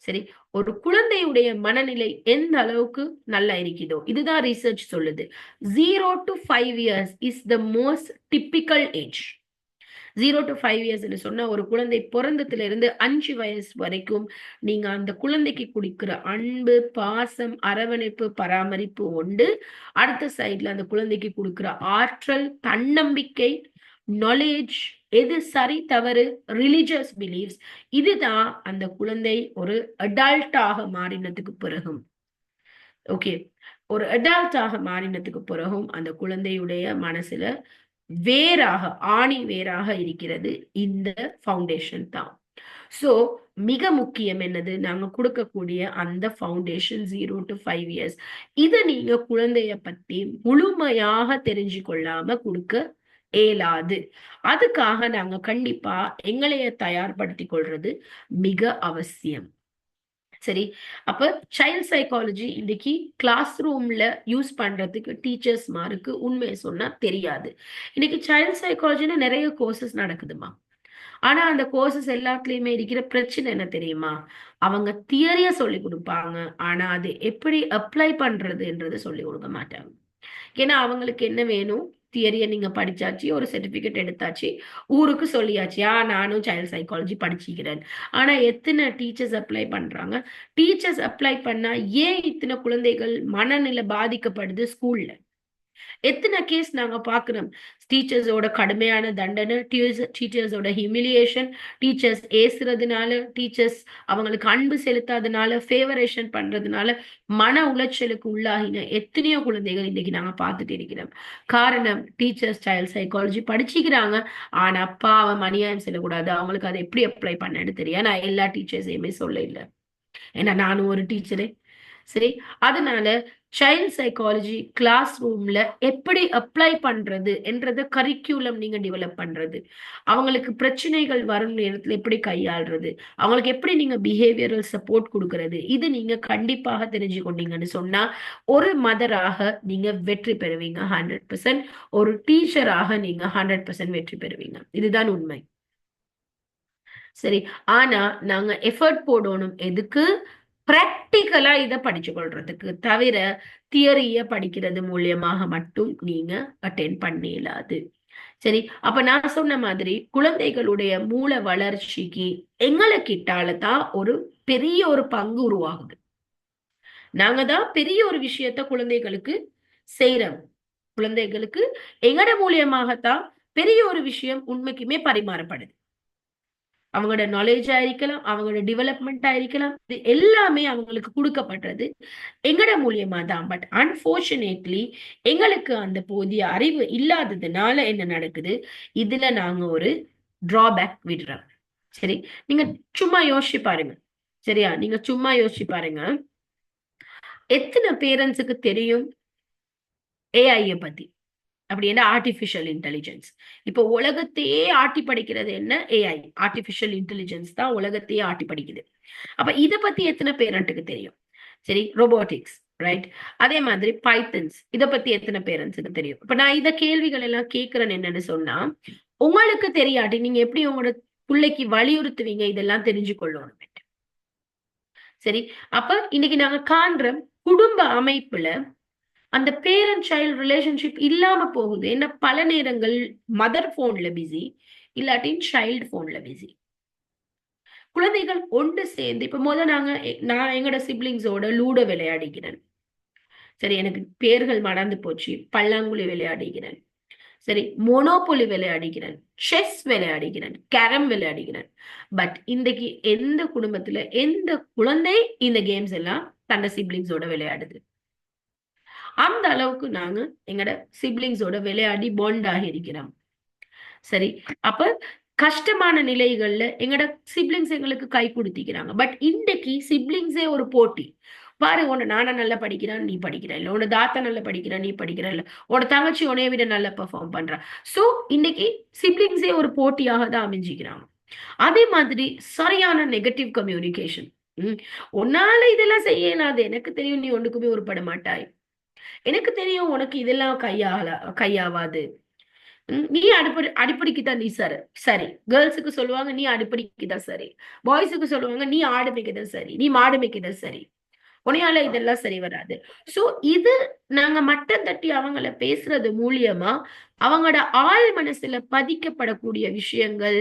சரி, ஒரு குழந்தையுடைய மனநிலை எந்த அளவுக்கு நல்லா இருக்குதோ, இதுதான் ரிசர்ச் சொல்லுது. 0 to 5 years is the most typical age. 0 to 5 years சொன்னா ஒரு குழந்தை பிறந்ததுல இருந்து 5 வயசு வரைக்கும் நீங்க அந்த குழந்தைக்கு கொடுக்கிற அன்பு, பாசம், அரவணைப்பு, பராமரிப்பு உண்டு. அடுத்த சைட்ல அந்த குழந்தைக்கு கொடுக்கிற ஆற்றல், தன்னம்பிக்கை, நாலேஜ், எது சரி தவறு, ரிலிஜியஸ் பிலீஃப்ஸ், இதுதான் அந்த குழந்தை ஒரு அடல்ட்டாக மாறினதுக்கு பிறகும். ஓகே, ஒரு அடல்ட்டாக மாறினதுக்கு பிறகும் அந்த குழந்தையுடைய மனசுல வேறாக, ஆணி வேறாக இருக்கிறது இந்த ஃபவுண்டேஷன் தான். சோ மிக முக்கியம் என்னது, நாங்க கொடுக்கக்கூடிய அந்த ஃபவுண்டேஷன் 0 to 5 years. இதை நீங்க குழந்தைய பத்தி முழுமையாக தெரிஞ்சு கொள்ளாம கொடுக்க இயலாது. அதுக்காக நாங்க கண்டிப்பா எங்களைய தயார்படுத்தி கொள்றது மிக அவசியம். சரி, அப்ப சைல்ட் சைக்காலஜி இன்னைக்கு கிளாஸ் ரூம்ல யூஸ் பண்றதுக்கு டீச்சர்ஸ் மாருக்கு உண்மையை சொன்னா தெரியாது. இன்னைக்கு சைல்ட் சைக்காலஜின்னு நிறைய கோர்சஸ் நடக்குதுமா. ஆனா அந்த கோர்சஸ் எல்லாத்துலயுமே இருக்கிற பிரச்சனை என்ன தெரியுமா? அவங்க தியரிய சொல்லி கொடுப்பாங்க, ஆனா அது எப்படி அப்ளை பண்றதுன்றது சொல்லி கொடுக்க மாட்டாங்க. ஏன்னா அவங்களுக்கு என்ன வேணும், தியரிய நீங்க படிச்சாச்சு, ஒரு சர்டிபிகேட் எடுத்தாச்சு, ஊருக்கு சொல்லியாச்சு, நானும் சைல்ட் சைக்காலஜி படிச்சுக்கிறேன். ஆனா எத்தனை டீச்சர்ஸ் அப்ளை பண்றாங்க? டீச்சர்ஸ் அப்ளை பண்ணா ஏன் இத்தனை குழந்தைகள் மனநிலை பாதிக்கப்படுது ஸ்கூல்ல? எத்தனை கேஸ் நாங்க பாக்குறோம். டீச்சர்ஸோட கடுமையான தண்டனை, டீச்சர்ஸோட ஹியூமிலியேஷன், டீச்சர்ஸ் ஏசுறதுனால, டீச்சர்ஸ் அவங்களுக்கு அன்பு செலுத்தாதனால, ஃபேவரேஷன் பண்றதுனால மன உளைச்சலுக்கு உள்ளாகின எத்தனையோ குழந்தைகள் இன்னைக்கு நாங்க பார்த்துட்டு இருக்கிறோம். காரணம், டீச்சர்ஸ் சைல்ட் சைக்காலஜி படிச்சுக்கிறாங்க, ஆனா பாவம் அநியாயம் செய்யக்கூடாது, அவங்களுக்கு அதை எப்படி அப்ளை பண்ணு தெரியாது. நான் எல்லா டீச்சர்ஸையுமே சொல்ல இல்லை, ஏன்னா நானும் ஒரு டீச்சரே. சரி, அதனால சைல்ட் சைக்காலஜி கிளாஸ் ரூம்ல எப்படி அப்ளை பண்றது என்றத கரிக்குலம் நீங்க டெவலப் பண்றது, அவங்களுக்கு பிரச்சனைகள் வரும் நேரத்துல எப்படி கையாள்றது, அவங்களுக்கு எப்படி நீங்க பிஹேவியரல் சப்போர்ட் கொடுக்கறது, இது நீங்க கண்டிப்பாக தெரிஞ்சு கொண்டீங்கன்னு சொன்னா ஒரு மதராக நீங்க வெற்றி பெறுவீங்க 100%. ஒரு டீச்சராக நீங்க 100% வெற்றி பெறுவீங்க. இதுதான் உண்மை. சரி, ஆனா நாங்க எஃபர்ட் போடணும் எதுக்கு? பிராக்டிக்கலா இத படிச்சு கொள்றதுக்கு. தவிர தியரிய படிக்கிறது மூலியமாக மட்டும் நீங்க அட்டென்ட் பண்ணிடலாது. சரி, அப்ப நான் சொன்ன மாதிரி குழந்தைகளுடைய மூல வளர்ச்சிக்கு எங்களை கிட்டால தான் ஒரு பெரிய ஒரு பங்கு உருவாகுது. நாங்க தான் பெரிய ஒரு விஷயத்த குழந்தைகளுக்கு செய்யறோம். குழந்தைகளுக்கு எங்கட மூலியமாகத்தான் பெரிய ஒரு விஷயம் உண்மைக்குமே பரிமாறப்படுது. அவங்களோட நாலேஜா இருக்கலாம், அவங்களோட டெவலப்மெண்டா இருக்கலாம், இது எல்லாமே அவங்களுக்கு கொடுக்கப்படுறது எங்கட மூலியமா தான். பட் அன்பார்ச்சுனேட்லி எங்களுக்கு அந்த போதிய அறிவு இல்லாததுனால என்ன நடக்குது, இதுல நாங்க ஒரு டிராபேக் விடுறோம். சரி, நீங்க சும்மா யோசிச்சு பாருங்க. சரியா, நீங்க சும்மா யோசிச்சு பாருங்க. எத்தனை பேரண்ட்ஸுக்கு தெரியும் ஏஐ பத்தி? அப்படின்னா ஆர்டிபிஷியல் இன்டெலிஜென்ஸ். இப்போ உலகத்தையே ஆட்டி படிக்கிறது என்ன? ஏஐ, ஆர்டிபிஷியல் இன்டெலிஜென்ஸ் தான் உலகத்தையே ஆட்டி படிக்குது. அப்ப இத பத்தி எத்தனை பேரண்ட்டுக்கு தெரியும்? சரி, ரோபோட்டிக்ஸ், ரைட்? அதே மாதிரி பைத்தன்ஸ், இத பத்தி எத்தனை பேரண்ட்ஸுக்கு தெரியும்? இப்ப நான் இத கேள்விகள் எல்லாம் கேட்கிறேன் என்னன்னு சொன்னா, உங்களுக்கு தெரியாட்டி நீங்க எப்படி உங்களோட பிள்ளைக்கு வலியுறுத்துவீங்க இதெல்லாம் தெரிஞ்சு கொள்ளணும்? சரி, அப்ப இன்னைக்கு நாங்க காண்றோம் குடும்ப அமைப்புல அந்த பேரண்ட் சைல்ட் ரிலேஷன்ஷிப் இல்லாம போகுது. என்ன, பல நேரங்கள் மதர் போன்ல பிஸி, இல்லாட்டி சைல்டு போன்ல பிஸி. குழந்தைகள் ஒன்று சேர்ந்து இப்ப நான் எங்களோட சிப்ளிங்ஸோட லூடோ விளையாடிக்கிறேன். சரி, எனக்கு பேர்கள் மறந்து போச்சு. பல்லாங்குழி விளையாடுகிறேன். சரி, மோனோபொலி விளையாடுகிறேன், செஸ் விளையாடுகிறேன், கேரம் விளையாடுகிறேன். பட் இன்றைக்கு எந்த குடும்பத்துல எந்த குழந்தை இந்த கேம்ஸ் எல்லாம் தன்னை சிப்ளிங்ஸோட விளையாடுது? அந்த அளவுக்கு நாங்க எங்கட சிப்ளிங்ஸோட விளையாடி பாண்ட் ஆகி இருக்கிறோம். சரி, அப்ப கஷ்டமான நிலைகள்ல எங்கட சிப்ளிங்ஸ் எங்களுக்கு கை கொடுத்திக்கிறாங்க. பட் இன்றைக்கு சிப்ளிங்ஸே ஒரு போட்டி. பாரு, உன்னை நானா நல்லா படிக்கிறான், நீ படிக்கிற இல்ல, உன்னோட தாத்தா நல்லா படிக்கிறான், நீ படிக்கிற இல்ல, உன்னோட தங்கச்சி உன்னைய விட நல்லா பெர்ஃபார்ம் பண்றா. சோ இன்னைக்கு சிப்ளிங்ஸே ஒரு போட்டியாக தான் அமைஞ்சிக்கிறாங்க. அதே மாதிரி சரியான நெகட்டிவ் கம்யூனிகேஷன். உன்னால இதெல்லாம் செய்யலாது, எனக்கு தெரியும் நீ ஒண்ணுக்குமே உருப்பட மாட்டாய், எனக்கு தெரியும் உனக்கு இதெல்லாம் கையாவாது, நீ அடிப்படைக்கு தான் நீ சரி. சரி, கேர்ள்ஸுக்கு சொல்லுவாங்க நீ அடிப்படைக்கு தான் சரி, பாய்ஸுக்கு சொல்லுவாங்க நீ ஆடு மேய்க்கதான் சரி, நீ மாடு மேய்க்கதான் சரி, உனையால இதெல்லாம் சரி வராது. சோ இது நாங்க மட்டம் தட்டி அவங்கள பேசுறது மூலியமா அவங்களோட ஆழ் மனசுல பதிக்கப்படக்கூடிய விஷயங்கள்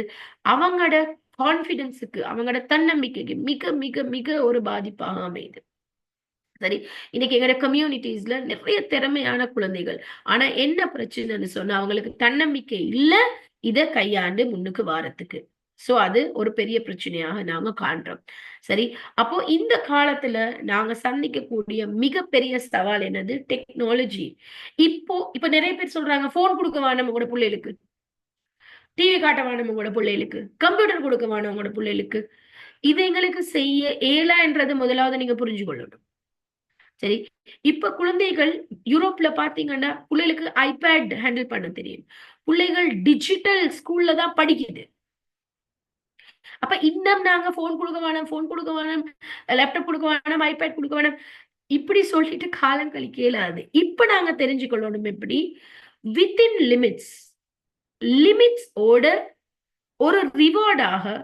அவங்களோட கான்பிடன்ஸுக்கு, அவங்களோட தன்னம்பிக்கைக்கு மிக மிக மிக ஒரு பாதிப்பாக அமையுது. சரி, இன்னைக்கு எங்களோட கம்யூனிட்டிஸ்ல நிறைய திறமையான குழந்தைகள், ஆனா என்ன பிரச்சனைன்னு சொன்னா அவங்களுக்கு தன்னம்பிக்கை இல்ல இத கையாண்டு முன்னுக்கு வாரத்துக்கு. சோ அது ஒரு பெரிய பிரச்சனையாக நாங்க காண்றோம். சரி, அப்போ இந்த காலத்துல நாங்க சந்திக்கக்கூடிய மிகப்பெரிய சவால் என்னது? டெக்னாலஜி. இப்ப நிறைய பேர் சொல்றாங்க போன் கொடுக்க வேணாம் உங்களோட பிள்ளைகளுக்கு, டிவி காட்ட வேணாம் உங்களோட பிள்ளைகளுக்கு, கம்ப்யூட்டர் கொடுக்க வேணாம் உங்களோட பிள்ளைகளுக்கு. இது எங்களுக்கு செய்ய என்றது முதலாவது நீங்க புரிஞ்சு கொள்ளணும். சரி, இப்ப குழந்தைகள் யூரோப்ல பாத்தீங்கன்னா பிள்ளைகளுக்கு ஐபேட் ஹேண்டில் பண்ண தெரியும். பிள்ளைகள் டிஜிட்டல் ஸ்கூல்ல தான் படிக்குது. அப்ப இன்னும் நாங்க போன் கொடுக்க வேணாம், போன் கொடுக்க வேணாம், லேப்டாப் கொடுக்க வேணாம், ஐபேட் கொடுக்க வேணாம் இப்படி சொல்லிட்டு காலம் கழிக்க இயலாது. இப்ப நாங்க தெரிஞ்சுக்கொள்ளணும் எப்படி வித்தின் லிமிட்ஸ், ஓட ஒரு ரிவார்டாக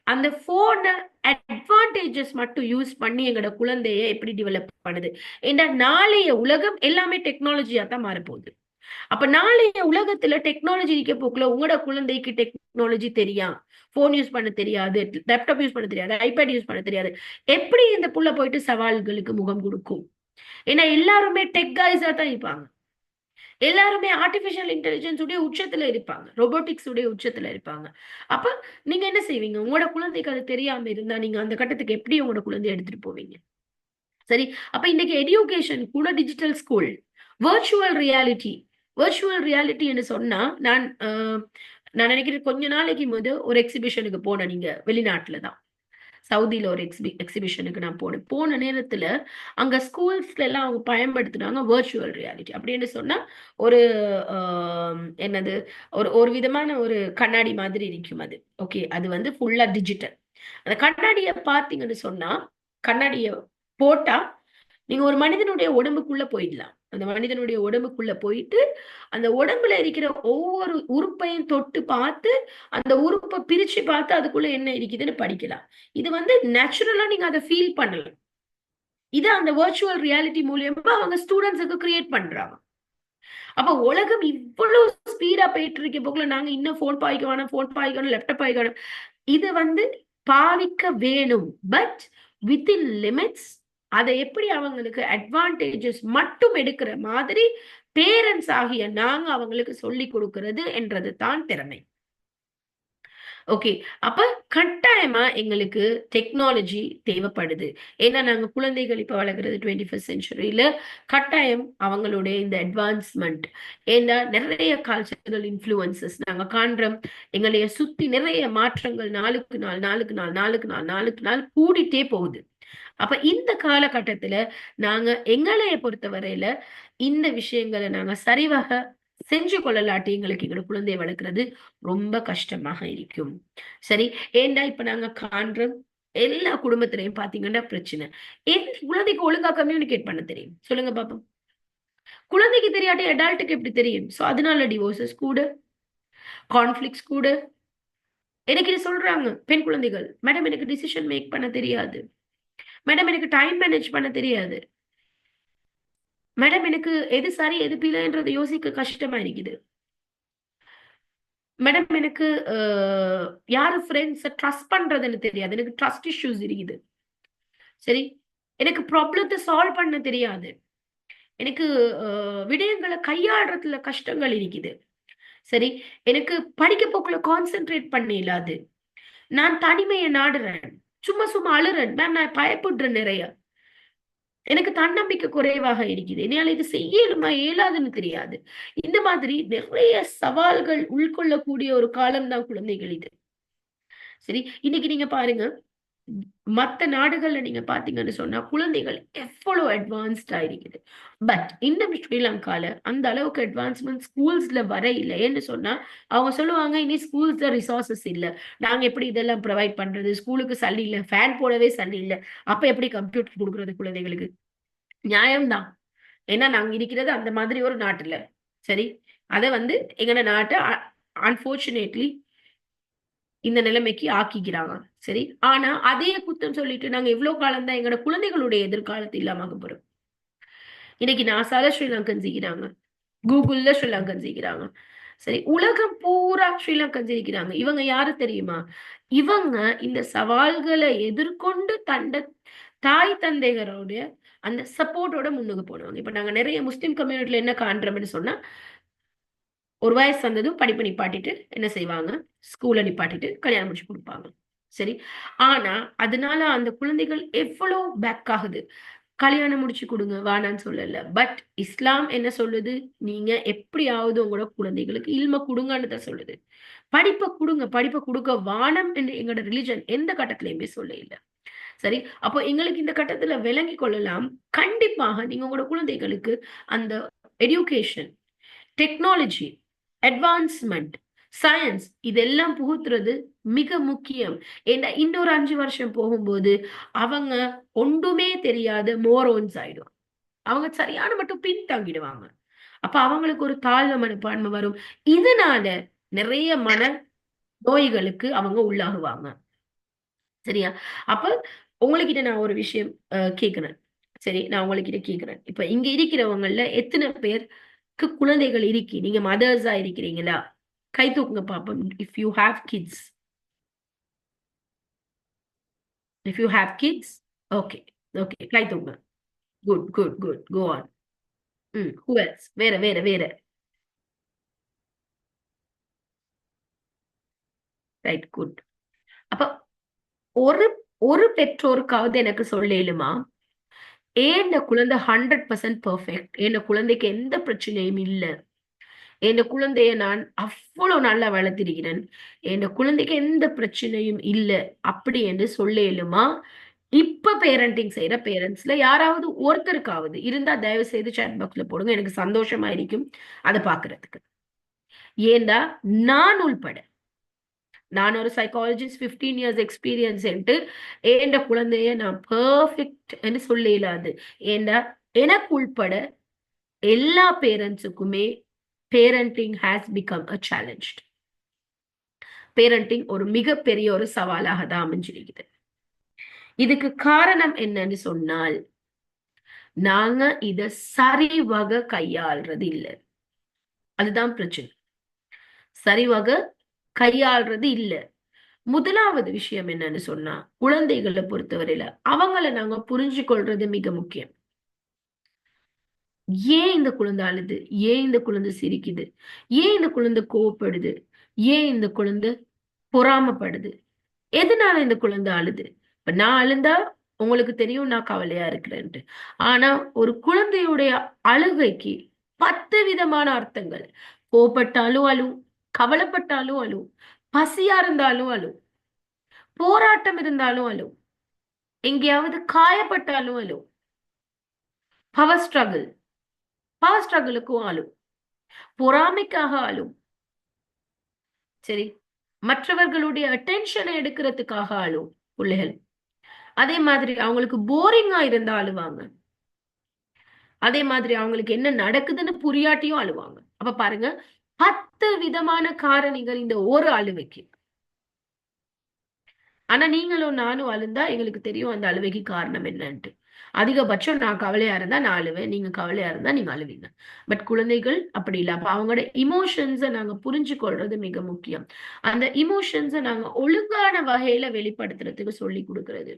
அந்த போனை அட்வான்டேஜஸ் மட்டும் யூஸ் பண்ணி எங்களோட குழந்தைய எப்படி டெவலப் பண்ணுது. ஏன்னா நாளைய உலகம் எல்லாமே டெக்னாலஜியா தான் மாறப்போகுது. அப்ப நாளைய உலகத்துல டெக்னாலஜி இருக்க போக்குல உங்களோட குழந்தைக்கு டெக்னாலஜி தெரியும், போன் யூஸ் பண்ண தெரியாது, லேப்டாப் யூஸ் பண்ண தெரியாது, ஐபேட் யூஸ் பண்ண தெரியாது, எப்படி இந்த புள்ள போயிட்டு சவால்களுக்கு முகம் கொடுக்கும்? ஏன்னா எல்லாருமே டெக் கைஸா தான் இருப்பாங்க. எல்லாருமே ஆர்டிபிஷியல் இன்டெலிஜென்ஸ் உடைய உச்சத்துல இருப்பாங்க, ரோபோட்டிக்ஸ் உடைய உச்சத்துல இருப்பாங்க. அப்ப நீங்க என்ன செய்வீங்க? உங்களோட குழந்தைக்கு அது தெரியாம இருந்தா நீங்க அந்த கட்டத்துக்கு எப்படி உங்களோட குழந்தைய எடுத்துட்டு போவீங்க? சரி, அப்ப இன்னைக்கு எஜுகேஷன் கூட digital school, virtual reality. Virtual reality என்று சொன்னா நான் நினைக்கிறேன் கொஞ்ச நாளைக்கு போது ஒரு எக்ஸிபிஷனுக்கு போனேன், நீங்க வெளிநாட்டுல தான். சவுதியில ஒரு எக்ஸிபிஷனுக்கு நான் போன நேரத்துல அங்க ஸ்கூல்ஸ்ல எல்லாம் அவங்க பயன்படுத்துனாங்க வர்ச்சுவல் ரியாலிட்டி அப்படின்னு சொன்னா ஒரு என்னது ஒரு ஒரு விதமான ஒரு கண்ணாடி மாதிரி இருக்கும் அது. ஓகே, அது வந்து ஃபுல்லா டிஜிட்டல். அந்த கண்ணாடிய பாத்தீங்கன்னு சொன்னா, கண்ணாடிய போட்டா நீங்க ஒரு மனிதனுடைய உடம்புக்குள்ள போயிடலாம். அந்த மனிதனுடைய உடம்புக்குள்ள போயிட்டு அந்த உடம்புல இருக்கிற ஒவ்வொரு உறுப்பையும் தொட்டு பார்த்து அந்த உறுப்பை பிரிச்சு பார்த்து அதுக்குள்ள என்ன இருக்குதுன்னு படிக்கலாம். இது வந்து நேச்சுரலா நீங்க அதை ஃபீல் பண்ணலாம். இது அந்த வர்ச்சுவல் ரியாலிட்டி மூலியமா அவங்க ஸ்டூடெண்ட்ஸுக்கு கிரியேட் பண்றாங்க. அப்ப உலகம் இவ்வளவு ஸ்பீடா போயிட்டு இருக்க போக்குல நாங்க இன்னும் போன் பாய்க்கணும் லேப்டாப் பாய்க்கணும். இது வந்து பாவிக்க வேணும், பட் வித்தின் லிமிட்ஸ். அதை எப்படி அவங்களுக்கு அட்வான்டேஜஸ் மட்டும் எடுக்கிற மாதிரி பேரண்ட்ஸ் ஆகிய நாங்க அவங்களுக்கு சொல்லி கொடுக்கிறது என்றது தான் திறமை. ஓகே, அப்ப கட்டாயமா எங்களுக்கு டெக்னாலஜி தேவைப்படுது. ஏன்னா நாங்க குழந்தைகள் இப்ப வளர்க்குறது 21st செஞ்சுரியில கட்டாயம் அவங்களுடைய இந்த அட்வான்ஸ்மெண்ட். ஏன்னா நிறைய கல்ச்சரல் இன்ஃப்ளூயன்சஸ் நாங்க காண்றோம். எங்களைய சுத்தி நிறைய மாற்றங்கள் நாளுக்கு நாள் நாளுக்கு நாள் நாளுக்கு நாள் நாளுக்கு நாள் கூடிட்டே போகுது. அப்ப இந்த காலகட்டத்துல நாங்க எங்களைய பொறுத்தவரையில இந்த விஷயங்களை நாங்க சரிவக செஞ்சு கொள்ளலாட்டி எங்களுக்கு எங்களோட குழந்தைய வளர்க்கறது ரொம்ப கஷ்டமாக இருக்கும். சரி, ஏண்டா இப்ப நாங்க காண்றோம் எல்லா குடும்பத்திலையும் பாத்தீங்கன்னா பிரச்சனை. குழந்தைக்கு ஒழுங்கா கம்யூனிகேட் பண்ண தெரியும்? சொல்லுங்க பாப்போம். குழந்தைக்கு தெரியாட்டி அடால்ட்டுக்கு எப்படி தெரியும்? சோ அதனால டிவோர்சஸ் கூட, கான்ஃபிளிக்ஸ் கூட. எனக்கு இது சொல்றாங்க பெண் குழந்தைகள், மேடம் எனக்கு டிசிஷன் மேக் பண்ண தெரியாது, மேடம் எனக்கு டைம் மேனேஜ் பண்ண தெரியாது, மேடம் எனக்கு எது சரி எது பிழைன்றதை யோசிக்க கஷ்டமா இருக்குது, மேடம் எனக்கு யாரு ஃப்ரெண்ட்ஸை ட்ரஸ்ட் பண்றதுன்னு தெரியாது, எனக்கு ட்ரஸ்ட் இஷ்யூஸ் இருக்குது. சரி, எனக்கு ப்ராப்ளத்தை சால்வ் பண்ண தெரியாது, எனக்கு விடயங்களை கையாடுறதுல கஷ்டங்கள் இருக்குது. சரி, எனக்கு படிக்க போக்குல கான்சென்ட்ரேட் பண்ண இல்லாது, நான் தனிமையை நாடுறேன், சும்மா சும்மா அழுறேன் மேம், நான் பயப்படுறேன் நிறைய, எனக்கு தன்னம்பிக்கை குறைவாக இருக்குது, என்னால் இது செய்யலுமா இயலாதுன்னு தெரியாது. இந்த மாதிரி நிறைய சவால்கள் உள்கொள்ளக்கூடிய ஒரு காலம் தான் குழந்தைகள் இது. சரி, இன்னைக்கு நீங்க பாருங்க, மத்த நாடுகள்ல நீங்க பாத்தீங்கன்னு சொன்னா குழந்தைகள் எவ்வளவு அட்வான்ஸ்டா இருக்குது. பட் இந்த ஸ்ரீலங்கால அந்த அளவுக்கு அட்வான்ஸ்மெண்ட் ஸ்கூல்ஸ்ல வர இல்லைன்னு சொன்னா அவங்க சொல்லுவாங்க, இனி ஸ்கூல்ஸ்ல ரிசோர்சஸ் இல்ல, நாங்க எப்படி இதெல்லாம் ப்ரொவைட் பண்றது, ஸ்கூலுக்கு சல்லி இல்ல, ஃபேன் போடவே சல்லி இல்ல, அப்ப எப்படி கம்ப்யூட்டர் கொடுக்கறது குழந்தைகளுக்கு? நியாயம்தான். ஏன்னா நாங்க இருக்கிறது அந்த மாதிரி ஒரு நாட்டுல. சரி, அதை வந்து எங்க நாட்டை அன்பார்ச்சுனேட்லி இந்த நிலைமைக்கு ஆக்கிக்கிறாங்க. சரி, ஆனா அதே குத்தம் சொல்லிட்டு நாங்க எவ்வளவு காலம் தான் எங்களோட குழந்தைகளுடைய எதிர்காலத்தை இல்லாம போறோம். இன்னைக்கு நாசால ஸ்ரீலங்கன் செய்கிறாங்க, கூகுள்ல ஸ்ரீலங்கன் செய்கிறாங்க. சரி, உலகம் பூரா ஸ்ரீலங்கன் இருக்கிறாங்க. இவங்க யாரு தெரியுமா? இவங்க இந்த சவால்களை எதிர்கொண்டு தாய் தந்தைகளோட அந்த சப்போர்ட்டோட முன்னுக்கு போனவங்க. இப்ப நாங்க நிறைய முஸ்லிம் கம்யூனிட்டில என்ன காண்றோம்னு சொன்னா, ஒரு வயசு வந்ததும் படிப்பு நிப்பாட்டிட்டு என்ன செய்வாங்க, ஸ்கூல்ல நிப்பாட்டிட்டு கல்யாணம் முடிச்சு கொடுப்பாங்க. சரி, ஆனா அதனால அந்த குழந்தைகள் எவ்வளவு பேக் ஆகுது. கல்யாணம் முடிச்சு கொடுங்க வானான்னு சொல்லல, பட் இஸ்லாம் என்ன சொல்லுது, நீங்க எப்படியாவது உங்களோட குழந்தைகளுக்கு இல்ம கொடுங்கன்னு தான் சொல்லுது. படிப்பை கொடுங்க, படிப்பை கொடுக்க வானம் என்று எங்களோட ரிலிஜன் எந்த கட்டத்திலயுமே சொல்ல இல்லை. சரி, அப்போ எங்களுக்கு இந்த கட்டத்துல விளங்கி கொள்ளலாம், கண்டிப்பாக நீங்க உங்களோட குழந்தைகளுக்கு அந்த எஜுகேஷன், டெக்னாலஜி, அட்வான்ஸ்மெண்ட், சயின்ஸ் இதெல்லாம் புகுத்துறது மிக முக்கியம். ஏன்னா இன்னொரு 5 வருஷம் போகும்போது அவங்க ஒன்றுமே தெரியாத மோரோன்ஸ் ஆயிடும். அவங்க சரியான மட்டும் பின்தங்கிடுவாங்க. அப்ப அவங்களுக்கு ஒரு தாழ்வு மனப்பான்மை வரும். இதனால நிறைய மன நோய்களுக்கு அவங்க உள்ளாகுவாங்க. சரியா? அப்ப உங்ககிட்ட நான் ஒரு விஷயம் கேட்கிறேன். சரி, நான் உங்ககிட்ட கேட்கிறேன், இப்ப இங்க இருக்கிறவங்கல எத்தனை பேருக்கு குழந்தைகள் இருக்கி, நீங்க மதர்ஸா இருக்கிறீங்களா? கை தூக்குங்க பாப்போம். If you have kids, if you have kids. Okay, okay, கை தூக்குங்க. Good good good, go on. Who else? வேற வேற வேற. Right, good. அப்ப ஒரு ஒரு பெற்றோருக்காவது எனக்கு சொல்லேலுமா, ஏன் குழந்தை 100% பெர்ஃபெக்ட், என் குழந்தைக்கு எந்த பிரச்சனையும் இல்ல, என் குழந்தைய நான் அவ்வளவு நல்லா வளர்த்திருக்கிறேன், என் குழந்தைக்கு எந்த பிரச்சனையும் இல்லை அப்படி என்று சொல்லேலுமா? இப்ப பேரண்டிங் செய்யற பேரண்ட்ஸ்ல யாராவது ஒருத்தருக்காவது இருந்தா தயவு செய்து சாட் பாக்ஸ்ல போடுங்க, எனக்கு சந்தோஷமா இருக்கும் அதை பாக்குறதுக்கு. ஏண்டா நான் உள்பட, நான் ஒரு சைக்காலஜிஸ்ட், 15 இயர்ஸ் எக்ஸ்பீரியன்ஸ் ஏண்ட குழந்தைய நான் பெர்ஃபெக்ட் சொல்ல இயலாது. ஏண்டா எனக்கு உள்பட எல்லா பேரண்ட்ஸுக்குமே parenting has become a challenge. Parenting ஒரு மிகப்பெரிய ஒரு சவாலாக தான் அமைஞ்சிருக்குது. இதுக்கு காரணம் என்னன்னு சொன்னால், நாங்க இத சரிவக கையாள்றது இல்லை. அதுதான் பிரச்சனை. சரிவக கையாள்றது இல்லை. முதலாவது விஷயம் என்னன்னு சொன்னா, குழந்தைகளை பொறுத்தவரையில அவங்கள நாங்க புரிஞ்சு கொள்றது மிக முக்கியம். ஏன் இந்த குழந்தை அழுது, ஏன் இந்த குழந்தை சிரிக்குது, ஏன் இந்த குழந்தை கோவப்படுது, ஏன் இந்த குழந்தை பொறாமப்படுது, எதனால இந்த குழந்தை அழுது? இப்ப நான் அழுந்தா உங்களுக்கு தெரியும் நான் கவலையா இருக்கிறேன்ட்டு. ஆனா ஒரு குழந்தையுடைய அழுகைக்கு 10 விதமான அர்த்தங்கள். கோபப்பட்டாலும் அழும், கவலைப்பட்டாலும் அழும், பசியா இருந்தாலும் அழும், போராட்டம் இருந்தாலும் அழும், எங்கேயாவது காயப்பட்டாலும் அழும், பவர் ஸ்ட்ரகிள், பவர் ஸ்ட்ரகிளுக்கும் அழும், பொறாமைக்காக அழும், சரி, மற்றவர்களுடைய அட்டென்ஷனை எடுக்கிறதுக்காக அழும் பிள்ளைகள். அதே மாதிரி அவங்களுக்கு போரிங்கா இருந்தா அழுவாங்க. அதே மாதிரி அவங்களுக்கு என்ன நடக்குதுன்னு புரியாட்டியும் அழுவாங்க. அப்ப பாருங்க, 10 விதமான காரணிகள் இந்த ஒரு அழுவைக்கு. ஆனா நீங்களும் நானும் அழுந்தா எங்களுக்கு தெரியும் அந்த அழுவைக்கு காரணம் என்னன்ட்டு. அதிகபட்சம் நான் கவலையா இருந்தா நான் அழுவேன், நீங்க கவலையா இருந்தா நீங்க அழுவீங்க. பட் குழந்தைகள் அப்படி இல்லை. அப்ப அவங்களோட இமோஷன்ஸை நாங்க புரிஞ்சு கொள்றது மிக முக்கியம். அந்த இமோஷன்ஸை நாங்க ஒழுங்கான வகையில வெளிப்படுத்துறதுக்கு சொல்லி கொடுக்கறது.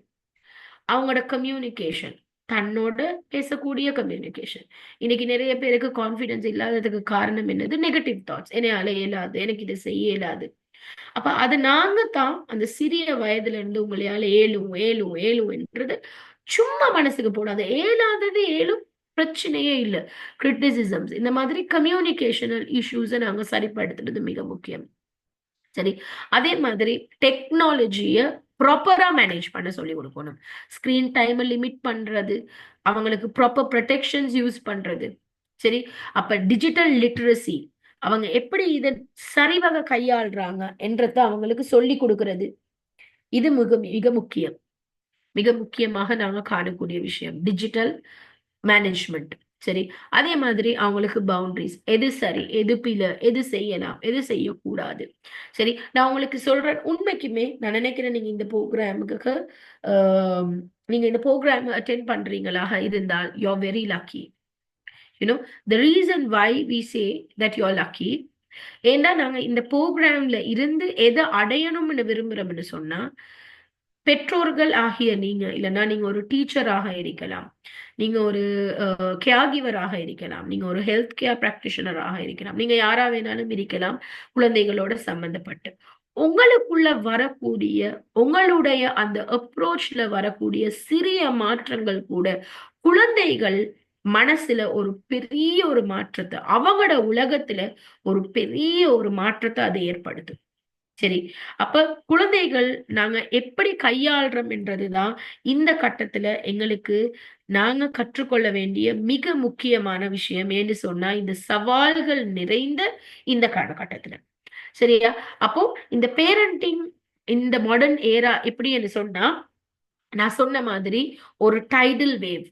அவங்களோட கம்யூனிகேஷன், தன்னோட பேசக்கூடிய கம்யூனிகேஷன். இன்னைக்கு நிறைய பேருக்கு கான்பிடன்ஸ் இல்லாததுக்கு காரணம் என்னது? Negative thoughts. என்னால இயலாது, எனக்கு இதை செய்ய இயலாது. அப்ப அது நாங்க தான் அந்த சிறிய வயதுல இருந்து உங்களால ஏழும் ஏழும் ஏழும் என்றது சும்மா மனசுக்கு போடாது. ஏழாதது ஏழும், பிரச்சனையே இல்ல. கிரிட்டிசிசம்ஸ், இந்த மாதிரி கம்யூனிகேஷனல் இஷ்யூஸை நாங்க சரிப்படுத்துறது மிக முக்கியம். சரி, அதே மாதிரி டெக்னாலஜிய ப்ராப்பரா மேனேஜ் பண்ண சொல்லி கொடுக்கணும். ஸ்கிரீன் டைமை லிமிட் பண்றது, அவங்களுக்கு ப்ராப்பர் ப்ரொடெக்ஷன்ஸ் யூஸ் பண்றது. சரி, அப்ப டிஜிட்டல் லிட்ரஸி, அவங்க எப்படி இதை சரிவக கையாளுறாங்க என்றத அவங்களுக்கு சொல்லி கொடுக்கறது. இது மிக மிக முக்கியம். மிக முக்கியமாக நாங்க காணக்கூடிய விஷயம் டிஜிட்டல் மேனேஜ்மெண்ட். சரி, அதே மாதிரி அவங்களுக்கு பவுண்டரிஸ், எது சரி, எது பிழை, எது செய்யலாம், எது செய்யக்கூடாது. சரி, நான் உங்களுக்கு சொல்றேன், உண்மைக்குமே நான் நினைக்கிறேன் நீங்க இந்த ப்ரோக்ராமுக்கு நீங்க இந்த ப்ரோக்ராம் அட்டென்ட் பண்றீங்களாக இருந்தால் you are very lucky. You know the reason why we say that you are lucky, ஏன்னா நாங்க இந்த ப்ரோக்ராம்ல இருந்து எதை அடையணும்னு விரும்புறோம்னு சொன்னா, பெற்றோர்கள் ஆகிய நீங்க, இல்லைன்னா நீங்க ஒரு டீச்சராக இருக்கலாம், நீங்க ஒரு கேர்கிவராக இருக்கலாம், நீங்க ஒரு ஹெல்த் கேர் பிராக்டிஷனராக இருக்கலாம், நீங்க யாரா வேணாலும் இருக்கலாம். குழந்தைகளோட சம்பந்தப்பட்டு உங்களுக்குள்ள வரக்கூடிய, உங்களுடைய அந்த அப்ரோச்ல வரக்கூடிய சிறிய மாற்றங்கள் கூட குழந்தைகள் மனசுல ஒரு பெரிய ஒரு மாற்றத்தை, அவங்களோட உலகத்துல ஒரு பெரிய ஒரு மாற்றத்தை அதை ஏற்படுத்தும். சரி, அப்ப குழந்தைகள் நாங்க எப்படி கையாளுறோம் என்றதுதான் இந்த கட்டத்துல எங்களுக்கு நாங்க கற்றுக்கொள்ள வேண்டிய மிக முக்கியமான விஷயம். ஏன்னு சொன்னா, இந்த சவால்கள் நிறைந்த இந்த காலகட்டத்துல. சரியா? அப்போ இந்த பேரண்டிங், இந்த மாடர்ன் ஏரா எப்படி என்று சொன்னா, நான் சொன்ன மாதிரி ஒரு டைடல் வேவ்.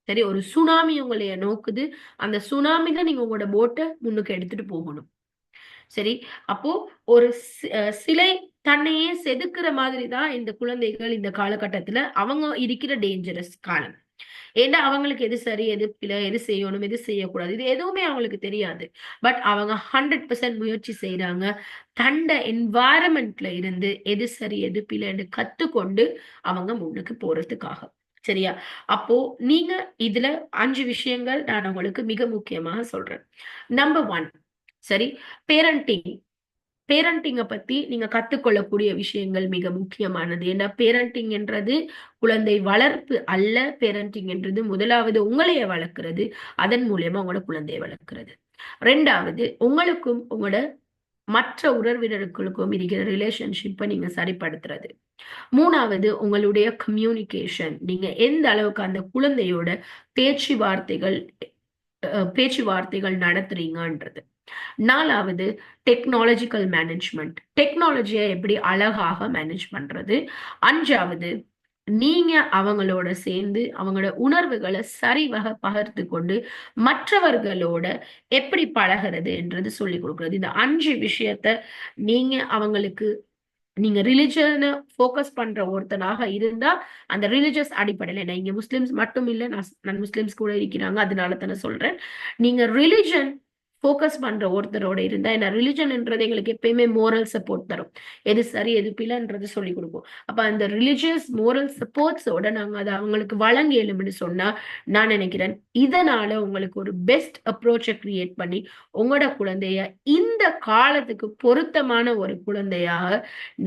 சரி, ஒரு சுனாமி உங்களைய நோக்குது. அந்த சுனாமில நீங்க உங்களோட போட்டை முன்னுக்கு எடுத்துட்டு போகணும். சரி, அப்போ ஒரு சிலை தன்னையே செதுக்குற மாதிரி தான் இந்த குழந்தைகள் இந்த காலகட்டத்துல அவங்க இருக்கிற டேஞ்சரஸ் காலம். ஏன்னா அவங்களுக்கு எது சரி, எது பிழை, எது செய்யணும், எது செய்யக்கூடாது, இது எதுவுமே அவங்களுக்கு தெரியாது. பட் அவங்க 100% முயற்சி செய்யறாங்க, தண்ட என்வாயரன்மெண்ட்ல இருந்து எது சரி, எது பிழைன்னு கத்துக்கொண்டு அவங்க முன்னுக்கு போறதுக்காக. சரியா? அப்போ நீங்க இதுல 5 விஷயங்கள் நான் உங்களுக்கு மிக முக்கியமாக சொல்றேன். நம்பர் 1, சரி, பேரண்டிங். பேரண்டிங்கை பத்தி நீங்க கத்துக்கொள்ளக்கூடிய விஷயங்கள் மிக முக்கியமானது. ஏன்னா பேரண்டிங் என்றது குழந்தை வளர்ப்பு அல்ல. பேரண்டிங் என்றது முதலாவது உங்களைய வளர்க்கிறது, அதன் மூலியமா உங்களோட குழந்தையை வளர்க்கிறது. ரெண்டாவது, உங்களுக்கும் உங்களோட மற்ற உறவினர்களுக்கும் இருக்கிற ரிலேஷன்ஷிப்பை நீங்க சரிப்படுத்துறது. மூணாவது, உங்களுடைய கம்யூனிகேஷன், நீங்க எந்த அளவுக்கு அந்த குழந்தையோட பேச்சுவார்த்தைகள் பேச்சுவார்த்தைகள் நடத்துறீங்கன்றது. நாலாவது, டெக்னாலஜிக்கல் மேனேஜ்மெண்ட், டெக்னாலஜியை எப்படி அழகாக மேனேஜ் பண்றது. அஞ்சாவது, நீங்க அவங்களோட சேர்ந்து அவங்களோட உணர்வுகளை சரிவக பகிர்ந்து கொண்டு மற்றவர்களோட எப்படி பழகிறது என்றது சொல்லி கொடுக்கிறது. இந்த 5 விஷயத்த நீங்க அவங்களுக்கு, நீங்க ரிலிஜனை ஃபோக்கஸ் பண்ற ஒருத்தனாக இருந்தா, அந்த ரிலிஜியஸ் அடிப்படையில, நான் இங்க முஸ்லிம்ஸ் மட்டும் இல்ல, நான் முஸ்லிம்ஸ் கூட இருக்கிறாங்க, அதனால தானே சொல்றேன். நீங்க ரிலிஜன் ஃபோக்கஸ் பண்ற ஒருத்தரோட இருந்தா, ஏன்னா ரிலிஜன்ன்றது எங்களுக்கு எப்பயுமே மோரல் சப்போர்ட் தரும், எது சரி எது பிழைன்றது சொல்லி கொடுக்கும். அப்ப அந்த ரிலிஜியஸ் மோரல் சப்போர்ட்ஸோட நாங்க அதை அவங்களுக்கு வழங்கலும்னு சொன்னா, நான் நினைக்கிறேன் இதனால உங்களுக்கு ஒரு பெஸ்ட் அப்ரோச்சை கிரியேட் பண்ணி உங்களோட குழந்தைய இந்த காலத்துக்கு பொருத்தமான ஒரு குழந்தையாக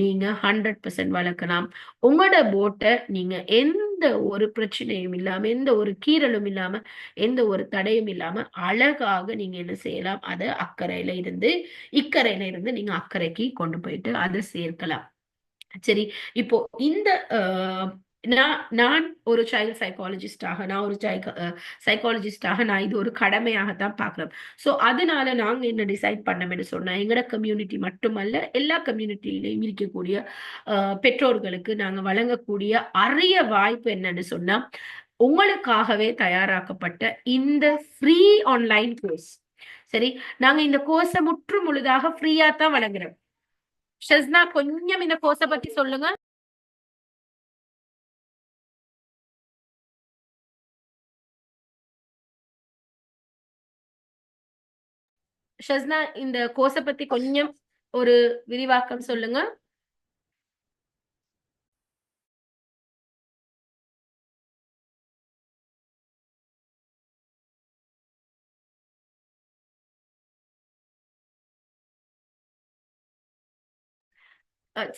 நீங்க 100% வளர்க்கலாம். உங்களோட போட்டை நீங்க எந்த ஒரு பிரச்சனையும் இல்லாம, எந்த ஒரு கீறலும் இல்லாம, எந்த ஒரு தடையும் இல்லாம அழகாக நீங்க என்ன செய்யலாம், அதை இக்கரையில இருந்து நீங்க அக்கறைக்கு கொண்டு போயிட்டு அதை சேர்க்கலாம். சரி, இப்போ இந்த நான் ஒரு சைல்ட் சைக்காலஜிஸ்டாக, நான் இது ஒரு கடமையாகத்தான் பார்க்கிறேன். ஸோ அதனால நாங்க என்ன டிசைட் பண்ணோம்னு சொன்னா, எங்கட கம்யூனிட்டி மட்டுமல்ல, எல்லா கம்யூனிட்டியிலையும் இருக்கக்கூடிய பெற்றோர்களுக்கு நாங்க வழங்கக்கூடிய அரிய வாய்ப்பு என்னன்னு சொன்னா, உங்களுக்காகவே தயாராக்கப்பட்ட இந்த ஃப்ரீ ஆன்லைன் கோர்ஸ். சரி, நாங்க இந்த கோர்ஸை முற்று முழுதாக ஃப்ரீயா தான் வழங்குறோம். ஷஸ்னா, கொஞ்சம் இந்த கோர்ஸை பத்தி சொல்லுங்க. ஷஸ்னா, இந்த கோர்ஸை பத்தி கொஞ்சம் ஒரு விரிவாக்கம் சொல்லுங்க.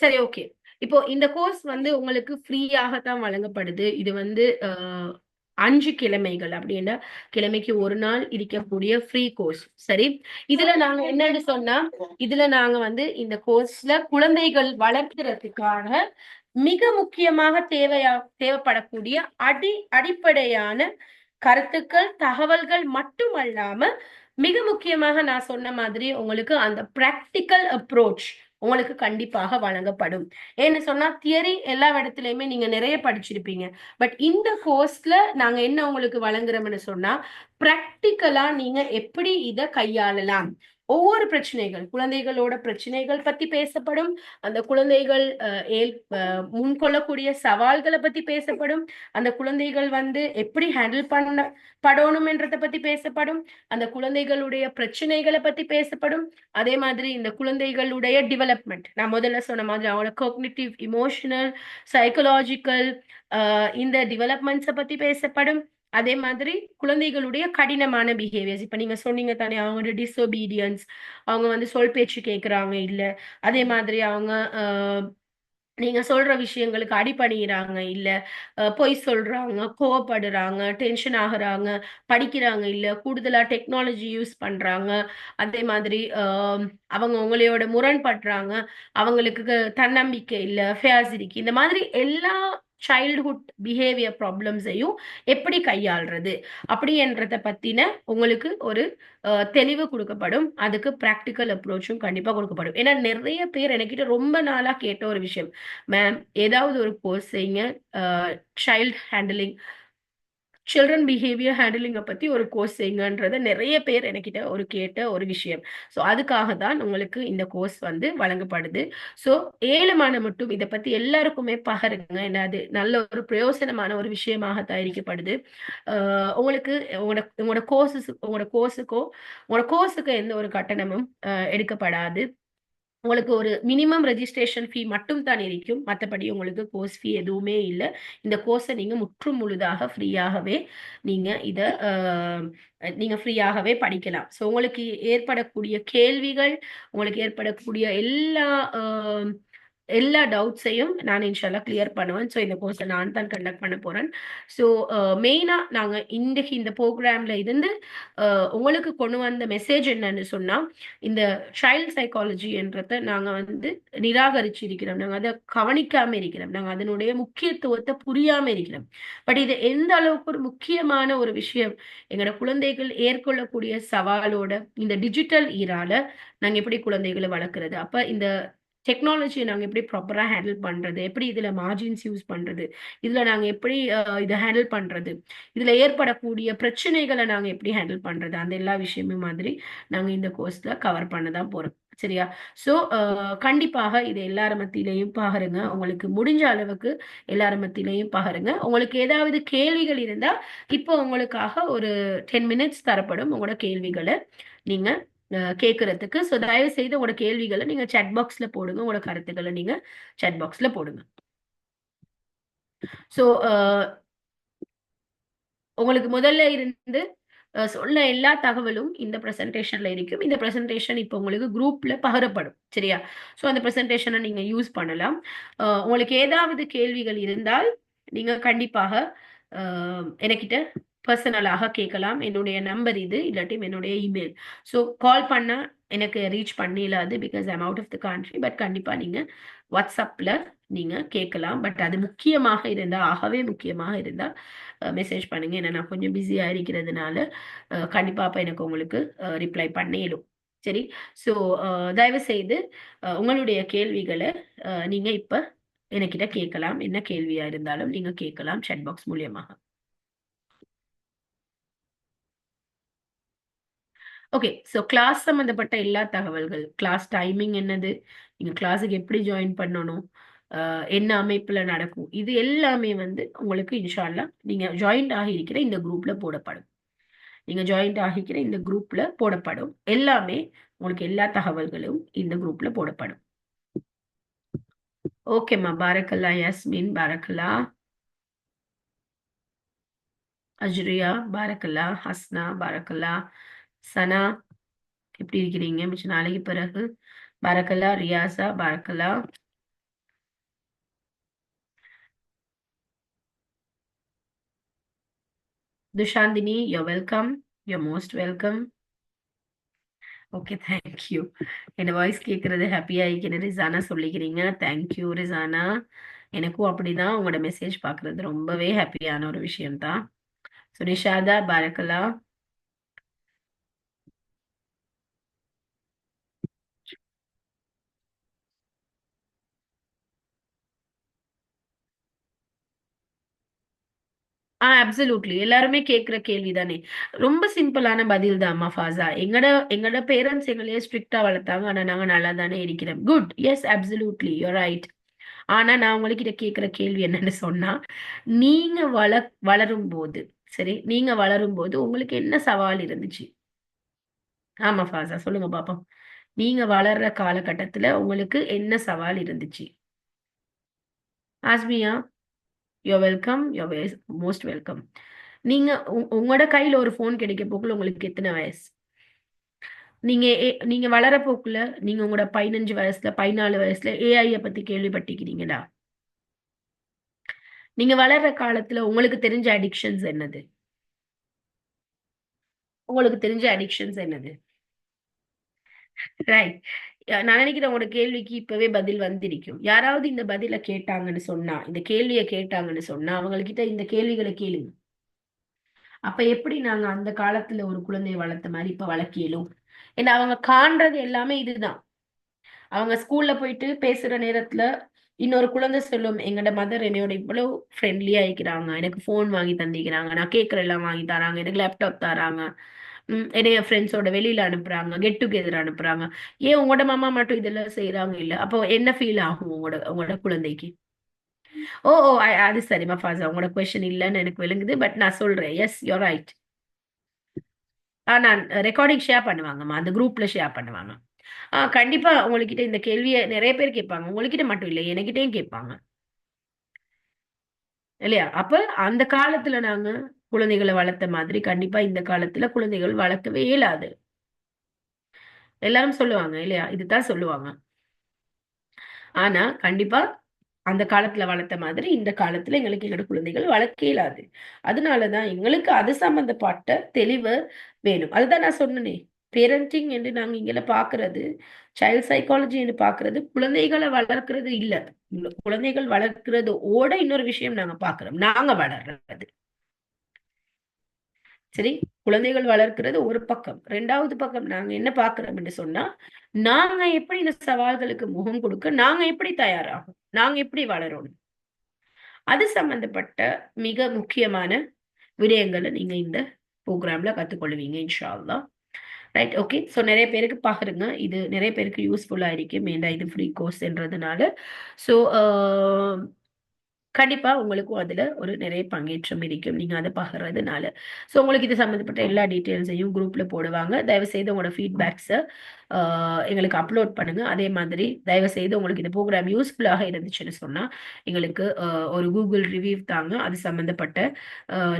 சரி, ஓகே. இப்போ இந்த கோர்ஸ் வந்து உங்களுக்கு ஃப்ரீயாகத்தான் வழங்கப்படுது. இது வந்து 5 கிழமைகள், அப்படின்னா கிழமைக்கு ஒரு நாள் இருக்கக்கூடிய ஃப்ரீ கோர்ஸ். சரி, இதுல நாங்க என்னன்னு சொன்னா, இதுல நாங்க வந்து இந்த கோர்ஸ்ல குழந்தைகள் வளர்க்கிறதுக்கான மிக முக்கியமாக தேவைப்படக்கூடிய அடிப்படையான கருத்துக்கள், தகவல்கள் மட்டுமல்லாம, மிக முக்கியமாக நான் சொன்ன மாதிரி உங்களுக்கு அந்த பிராக்டிக்கல் அப்ரோச் உங்களுக்கு கண்டிப்பாக வழங்கப்படும். ஏன்னு சொன்னா, தியரி எல்லா இடத்துலயுமே நீங்க நிறைய படிச்சிருப்பீங்க. பட் இந்த கோர்ஸ்ல நாங்க என்ன உங்களுக்கு வழங்குறோம்னு சொன்னா, பிராக்டிக்கலா நீங்க எப்படி இதை கையாளலாம், ஒவ்வொரு பிரச்சனைகள், குழந்தைகளோட பிரச்சனைகள் பத்தி பேசப்படும், அந்த குழந்தைகள் முன்கொள்ளக்கூடிய சவால்களை பத்தி பேசப்படும், அந்த குழந்தைகள் வந்து எப்படி ஹேண்டில் படணும் என்றதை பத்தி பேசப்படும், அந்த குழந்தைகளுடைய பிரச்சனைகளை பத்தி பேசப்படும். அதே மாதிரி இந்த குழந்தைகளுடைய டெவலப்மெண்ட், நான் முதல்ல சொன்ன மாதிரி அவங்களோட கோக்னிட்டிவ், இமோஷனல், சைக்கலாஜிக்கல் இந்த டெவலப்மெண்ட்ஸை பத்தி பேசப்படும். அதே மாதிரி குழந்தைகளுடைய கடினமான பிஹேவியர்ஸ், இப்ப நீங்க சொன்னீங்க தானே, அவங்களோட டிஸ்ஒபீடியன்ஸ், அவங்க வந்து சொல் பேச்சு கேட்கறாங்க இல்ல, அதே மாதிரி அவங்க நீங்க சொல்ற விஷயங்களுக்கு அடிபணிகிறாங்க இல்ல, பொய் சொல்றாங்க, கோவப்படுறாங்க, டென்ஷன் ஆகுறாங்க, படிக்கிறாங்க இல்ல, கூடுதலா டெக்னாலஜி யூஸ் பண்றாங்க, அதே மாதிரி அவங்க உங்களையோட முரண்படுறாங்க, அவங்களுக்கு தன்னம்பிக்கை இல்ல, ஃபேஸ் இருக்கு, இந்த மாதிரி எல்லா சைல்ட்ஹுட் பிஹேவியர் ப்ராப்ளம்ஸையும் எப்படி கையாள்றது அப்படின்றத பத்தின உங்களுக்கு ஒரு தெளிவு கொடுக்கப்படும். அதுக்கு ப்ராக்டிக்கல் அப்ரோச்சும் கண்டிப்பா கொடுக்கப்படும். ஏன்னா நிறைய பேர் என்கிட்ட ரொம்ப நாளா கேட்ட ஒரு விஷயம், மேம் ஏதாவது ஒரு கோர்ஸ் செய்யுங்க, சைல்ட் ஹேண்டலிங், சில்ட்ரன் பிஹேவியர் ஹேண்டிலிங்கை பத்தி ஒரு கோர்ஸ் செய்யுங்கன்றத நிறைய பேர் என்கிட்ட கேட்ட ஒரு விஷயம். ஸோ அதுக்காக தான் உங்களுக்கு இந்த கோர்ஸ் வந்து வழங்கப்படுது. ஸோ ஏழுமான மட்டும் இதை பத்தி எல்லாருக்குமே பகருங்க, ஏன்னா அது நல்ல ஒரு பிரயோசனமான ஒரு விஷயமாக தயாரிக்கப்படுது. உங்களுக்கு உங்களோட கோர்ஸுக்கு எந்த ஒரு கட்டணமும் எடுக்கப்படாது. உங்களுக்கு ஒரு மினிமம் ரெஜிஸ்ட்ரேஷன் ஃபீ மட்டும் தான் இருக்கும், மற்றபடி உங்களுக்கு கோர்ஸ் ஃபீ எதுவுமே இல்லை. இந்த கோர்ஸை நீங்க முற்றும் முழுதாக ஃப்ரீயாகவே நீங்க ஃப்ரீயாகவே படிக்கலாம். ஸோ உங்களுக்கு ஏற்படக்கூடிய கேள்விகள், உங்களுக்கு ஏற்படக்கூடிய எல்லா எல்லா டவுட்ஸையும் நான் இன்ஷால்லா கிளியர் பண்ணுவேன். ஸோ இந்த கோர்ஸை நான் தான் கண்டக்ட் பண்ண போறேன். ஸோ மெயினாக நாங்கள் இன்றைக்கு இந்த ப்ரோக்ராம்ல இருந்து உங்களுக்கு கொண்டு வந்த மெசேஜ் என்னன்னு சொன்னா, இந்த சைல்ட் சைக்காலஜி என்றதை நாங்கள் வந்து நிராகரிச்சு இருக்கிறோம். நாங்கள் அதை கவனிக்காம இருக்கிறோம். நாங்கள் அதனுடைய முக்கியத்துவத்தை புரியாம இருக்கிறோம். பட் இது எந்த அளவுக்கு ஒரு முக்கியமான ஒரு விஷயம், எங்களோட குழந்தைகள் ஏற்கொள்ளக்கூடிய சவாலோட இந்த டிஜிட்டல் ஈரால நாங்க எப்படி குழந்தைகளை வளர்க்குறது, அப்ப இந்த டெக்னாலஜியை நாங்க எப்படி ப்ராப்பரா ஹேண்டில் பண்றது, எப்படி இதுல மார்ஜின்ஸ் யூஸ் பண்றது, இதுல நாங்க எப்படி இதை ஹேண்டில் பண்றது, இதுல ஏற்படக்கூடிய பிரச்சனைகளை நாங்க எப்படி ஹேண்டில் பண்றது, அந்த எல்லா விஷயமும் மாதிரி நாங்க இந்த கோர்ஸ்ல கவர் பண்ண தான் போறோம். சரியா? ஸோ கண்டிப்பாக இது எல்லார மத்தியிலையும் பகிருங்க. உங்களுக்கு முடிஞ்ச அளவுக்கு எல்லார மத்தியிலையும் பகிருங்க. உங்களுக்கு ஏதாவது கேள்விகள் இருந்தா இப்போ உங்களுக்காக ஒரு 10 மினிட்ஸ் தரப்படும். உங்களோட கேள்விகளை நீங்க கேட்கறதுக்கு. ஸோ தயவு செய்து உங்களோட கேள்விகளை நீங்க சாட் பாக்ஸ்ல போடுங்க. உங்களோட கருத்துக்களை நீங்க சாட் பாக்ஸ்ல போடுங்க. ஸோ உங்களுக்கு முதல்ல இருந்து சொன்ன எல்லா தகவலும் இந்த பிரசன்டேஷன்ல இருக்கும். இந்த பிரசன்டேஷன் இப்போ உங்களுக்கு குரூப்ல பகிரப்படும். சரியா? ஸோ அந்த பிரசன்டேஷனை நீங்க யூஸ் பண்ணலாம். உங்களுக்கு ஏதாவது கேள்விகள் இருந்தால் நீங்க கண்டிப்பாக எனக்கிட்ட பர்சனலாக கேட்கலாம். என்னுடைய நம்பர் இது, இல்லாட்டி என்னுடைய இமெயில். ஸோ கால் பண்ணா எனக்கு ரீச் பண்ணிடலாது, because I'm out of the country. But கண்டிப்பா நீங்க வாட்ஸ்அப்ல நீங்க கேட்கலாம். பட் அது முக்கியமாக இருந்தா, ஆகவே முக்கியமாக இருந்தா மெசேஜ் பண்ணுங்க. ஏன்னா நான் கொஞ்சம் பிஸியா இருக்கிறதுனால கண்டிப்பா அப்ப எனக்கு உங்களுக்கு ரிப்ளை பண்ணிடும். சரி? ஸோ தயவு செய்து உங்களுடைய கேள்விகளை நீங்க இப்ப என்கிட்ட கேட்கலாம். என்ன கேள்வியா இருந்தாலும் நீங்க கேட்கலாம் சாட் பாக்ஸ் மூலியமாக. ஓகே. ஸோ கிளாஸ் சம்பந்தப்பட்ட எல்லா தகவல்கள், கிளாஸ் டைமிங் என்னது, நீங்க கிளாஸுக்கு எப்படி ஜாயின் பண்ணணும், என்ன அமைப்புல நடக்கும், இது எல்லாமே வந்து உங்களுக்கு இன்ஷா அல்லாஹ் நீங்க ஜாயின்ட் ஆகியிருக்கிற இந்த குரூப்ல போடப்படும். நீங்க ஜாயின்ட் ஆகிக்கிற இந்த குரூப்ல போடப்படும். எல்லாமே உங்களுக்கு எல்லா தகவல்களும் இந்த குரூப்ல போடப்படும். ஓகேம்மா. பாரக்கல்லா யாஸ்மின், பாரக்கல்லா அஜ்ரியா, பாரக்கல்லா ஹஸ்னா, பாரக்கல்லா சனா. எப்படி இருக்கிறீங்க மிச்ச நாளைக்கு பிறகு? பாரக்கல்லா ரியாசா, பாரக்கல்லா Thushanthini. You welcome, you most welcome. Okay, thank you. என் வாய்ஸ் கேட்கறது ஹாப்பியா இருக்குன்னு ரிசானா சொல்லிக்கிறீங்க. தேங்க்யூ ரிசானா. எனக்கும் அப்படிதான் உங்களோட மெசேஜ் பார்க்கறது ரொம்பவே ஹாப்பியான ஒரு விஷயம்தான். ஸோ நிஷாதா, பாரக்கல்லா. அப்சல்யூட்லி. எல்லாருமே கேட்கிற கேள்விதானே. ரொம்ப சிம்பிளான பதில் தான் ஃபாஸா. எங்கட எங்கட பேரண்ட்ஸ் எங்களையே ஸ்ட்ரிக்ட்டா வளர்த்தாங்க. ஆனா நாங்க நல்லா தானே இருக்கிறோம். Good. Yes, absolutely. You are right. ஆனா நான் உங்ககிட்ட கேட்கிற கேள்வி என்னன்னு சொன்னா, நீங்க வளரும்போது, சரி, நீங்க வளரும்போது உங்களுக்கு என்ன சவால் இருந்துச்சு? ஆமா ஃபாஸா, சொல்லுங்க பாப்போம். நீங்க வளர்ற காலகட்டத்துல உங்களுக்கு என்ன சவால் இருந்துச்சு? ஆஸ்மியா, you welcome. You most welcome. நீங்க உங்களோட கையில ஒரு ஃபோன் கிடைக்க போக்குல உங்களுக்கு எத்தனை வயசு? நீங்க வளர போக்குல, நீங்க உங்களோட 15 வயசுல, 14 வயசுல ஏஐய பத்தி கேள்விப்பட்டிருக்கிறீங்களா? நீங்க வளர்ற காலத்துல உங்களுக்கு தெரிஞ்ச அடிக்ஷன்ஸ் என்னது? உங்களுக்கு தெரிஞ்ச அடிக்ஷன்ஸ் என்னது? ரைட். நான் நினைக்கிறேன் உங்களோட கேள்விக்கு இப்பவே பதில் வந்திருக்கும். யாராவது இந்த பதில கேட்டாங்கன்னு சொன்னா, இந்த கேள்விய கேட்டாங்கன்னு சொன்னா, அவங்ககிட்ட இந்த கேள்விகளை கேளுங்க. அப்ப எப்படி நாங்க அந்த காலத்துல ஒரு குழந்தையை வளர்த்த மாதிரி இப்ப வளர்க்க இயலும்? ஏன்னா அவங்க காண்றது எல்லாமே இதுதான். அவங்க ஸ்கூல்ல போயிட்டு பேசுற நேரத்துல இன்னொரு குழந்தை சொல்லும், எங்கட மதர் என்னையோட இவ்வளவு ஃப்ரெண்ட்லியா இருக்கிறாங்க, எனக்கு ஃபோன் வாங்கி தந்திக்கிறாங்க, நான் கேட்கற எல்லாம் வாங்கி தராங்க, எனக்கு லேப்டாப் தராங்க, என்னைய ஃப்ரெண்ட்ஸோட வெளியில அனுப்புறாங்க, கெட் டுகெதர் அனுப்புறாங்க. ஏன் உங்களோட மாமா மட்டும் இதெல்லாம் செய்யறாங்க இல்ல? அப்போ என்ன ஃபீல் ஆகும் உங்களோட உங்களோட குழந்தைக்கு? ஓ ஓ அது சரிம்மா ஃபாஸா, உங்களோட கொஸ்டின் இல்லைன்னு எனக்கு விளங்குது. பட் நான் சொல்றேன், எஸ் யூர் ரைட். நான் ரெக்கார்டிங் ஷேர் பண்ணுவாங்கம்மா, அந்த குரூப்ல ஷேர் பண்ணுவாங்க. கண்டிப்பா உங்ககிட்ட இந்த கேள்வியை நிறைய பேர் கேட்பாங்க. உங்ககிட்ட மட்டும் இல்லை, என்கிட்டயும் கேட்பாங்க இல்லையா? அப்ப அந்த காலத்துல நாங்க குழந்தைகளை வளர்த்த மாதிரி கண்டிப்பா இந்த காலத்துல குழந்தைகள் வளர்க்கவே இயலாது. எல்லாரும் சொல்லுவாங்க இல்லையா? இதுதான் சொல்லுவாங்க. ஆனா கண்டிப்பா அந்த காலத்துல வளர்த்த மாதிரி இந்த காலத்துல எங்களுக்கு எங்களோட குழந்தைகள் வளர்க்க இயலாது. அதனாலதான் எங்களுக்கு அது சம்பந்தப்பட்ட தெளிவு வேணும். அதுதான் நான் சொன்னேனே, பேரண்டிங் என்று நாங்க இங்க பாக்குறது, சைல்ட் சைக்காலஜி என்று பாக்குறது குழந்தைகளை வளர்க்கிறது இல்ல. குழந்தைகள் வளர்க்கிறது ஓட இன்னொரு விஷயம் நாங்க பாக்குறோம், நாங்க வளர்றது. சரி, குழந்தைகள் வளர்க்கிறது ஒரு பக்கம். ரெண்டாவது பக்கம் நாங்க என்ன பாக்குறோம் என்று சொன்னா, நாங்க எப்படி இந்த சவால்களுக்கு முகம் கொடுக்க நாங்க எப்படி தயாராகும், நாங்க எப்படி வளரணும், அது சம்பந்தப்பட்ட மிக முக்கியமான விடயங்களை நீங்க இந்த ப்ரோக்ராம்ல கத்துக்கொள்வீங்க இன்ஷா அல்லாஹ். Right, okay. ஸோ நிறைய பேருக்கு பாருங்க, இது நிறைய பேருக்கு யூஸ்ஃபுல்லா இருக்கும். ஏண்டா இது ஃப்ரீ கோர்ஸ்ன்றதுனால. ஸோ கண்டிப்பா உங்களுக்கும் அதுல ஒரு நிறைய பங்கேற்றம் இருக்கும், நீங்க அதை பகிர்றதுனால. ஸோ உங்களுக்கு இது சம்மந்தப்பட்ட எல்லா டீட்டெயில்ஸையும் குரூப்ல போடுவாங்க. தயவு செய்து உங்களோட ஃபீட்பேக்ஸை எங்களுக்கு அப்லோட் பண்ணுங்க. அதே மாதிரி தயவு செய்து உங்களுக்கு இந்த ப்ரோக்ராம் யூஸ்ஃபுல்லாக இருந்துச்சுன்னு சொன்னா எங்களுக்கு ஒரு கூகுள் ரிவ்யூ தாங்க. அது சம்பந்தப்பட்ட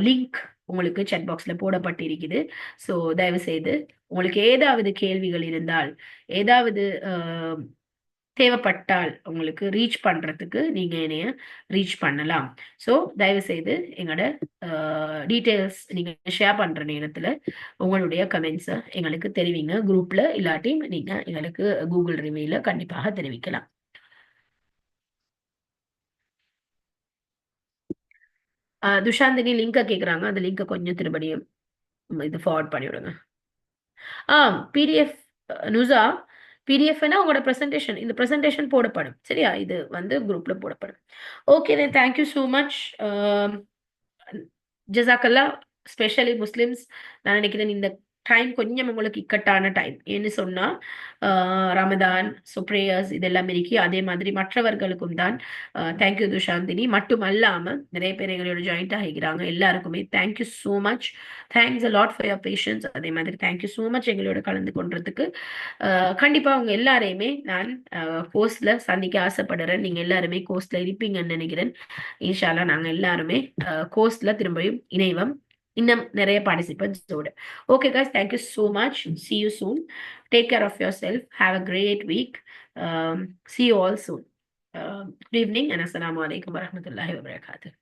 லிங்க் உங்களுக்கு chat பாக்ஸ்ல போடப்பட்டிருக்குது. ஸோ தயவு செய்து உங்களுக்கு ஏதாவது கேள்விகள் இருந்தால், ஏதாவது தேவைப்பட்டால் உங்களுக்கு ரீச் பண்றதுக்கு நீங்க என்னைய ரீச் பண்ணலாம். ஸோ தயவு செய்து எங்களோட டீட்டெயில்ஸ் நீங்க ஷேர் பண்ற நேரத்துல உங்களுடைய கமெண்ட்ஸை எங்களுக்கு தெரிவிங்க குரூப்ல, இல்லாட்டி நீங்க எங்களுக்கு கூகுள் ரிவ்யூல கண்டிப்பாக தெரிவிக்கலாம். துஷாந்தினி லிங்கை கேக்குறாங்க, அந்த லிங்கை கொஞ்சம் திரும்படியும் இது ஃபார்வர்ட் பண்ணி விடுங்க. பிடிஎஃப் நுசா, பிடிஎஃப்னா உங்களோட பிரசன்டேஷன், இந்த பிரசன்டேஷன் போடப்படும். சரியா, இது வந்து குரூப்ல போடப்படும். Okay, then thank you so much. ஜசாக்கல்லா, ஸ்பெஷலி முஸ்லிம்ஸ். நான் நினைக்கிறேன் இந்த டைம் கொஞ்சம் உங்களுக்கு இக்கட்டான டைம். ஏன்னு சொன்னா ரமதான், ஸோ ப்ரேயர்ஸ் இதெல்லாம் இருக்கி. அதே மாதிரி மற்றவர்களுக்கும் தான் தேங்க்யூ துஷாந்தினி. மட்டும் அல்லாம நிறைய பேர் எங்களோட ஜாயிண்ட் ஆகிக்கிறாங்க. எல்லாருக்குமே thank you so much. Thanks a lot for your patience. அதே மாதிரி தேங்க்யூ ஸோ மச் எங்களோட கலந்து கொண்டதுக்கு. கண்டிப்பா உங்க எல்லாரையுமே நான் கோர்ஸ்ல சந்திக்க ஆசைப்படுறேன். நீங்க எல்லாருமே கோர்ஸ்ல இருப்பீங்கன்னு நினைக்கிறேன். இன்ஷால்லா நாங்க எல்லாருமே கோர்ஸ்ல திரும்பியும் இணைவோம், இன்னும் நிறைய பார்ட்டிசிபென்ட்ஸோட. Okay guys, thank you so much. See you soon. Take care of yourself. Have a great week. See you all soon. Good evening and assalamu alaikum warahmatullahi wabarakatuh.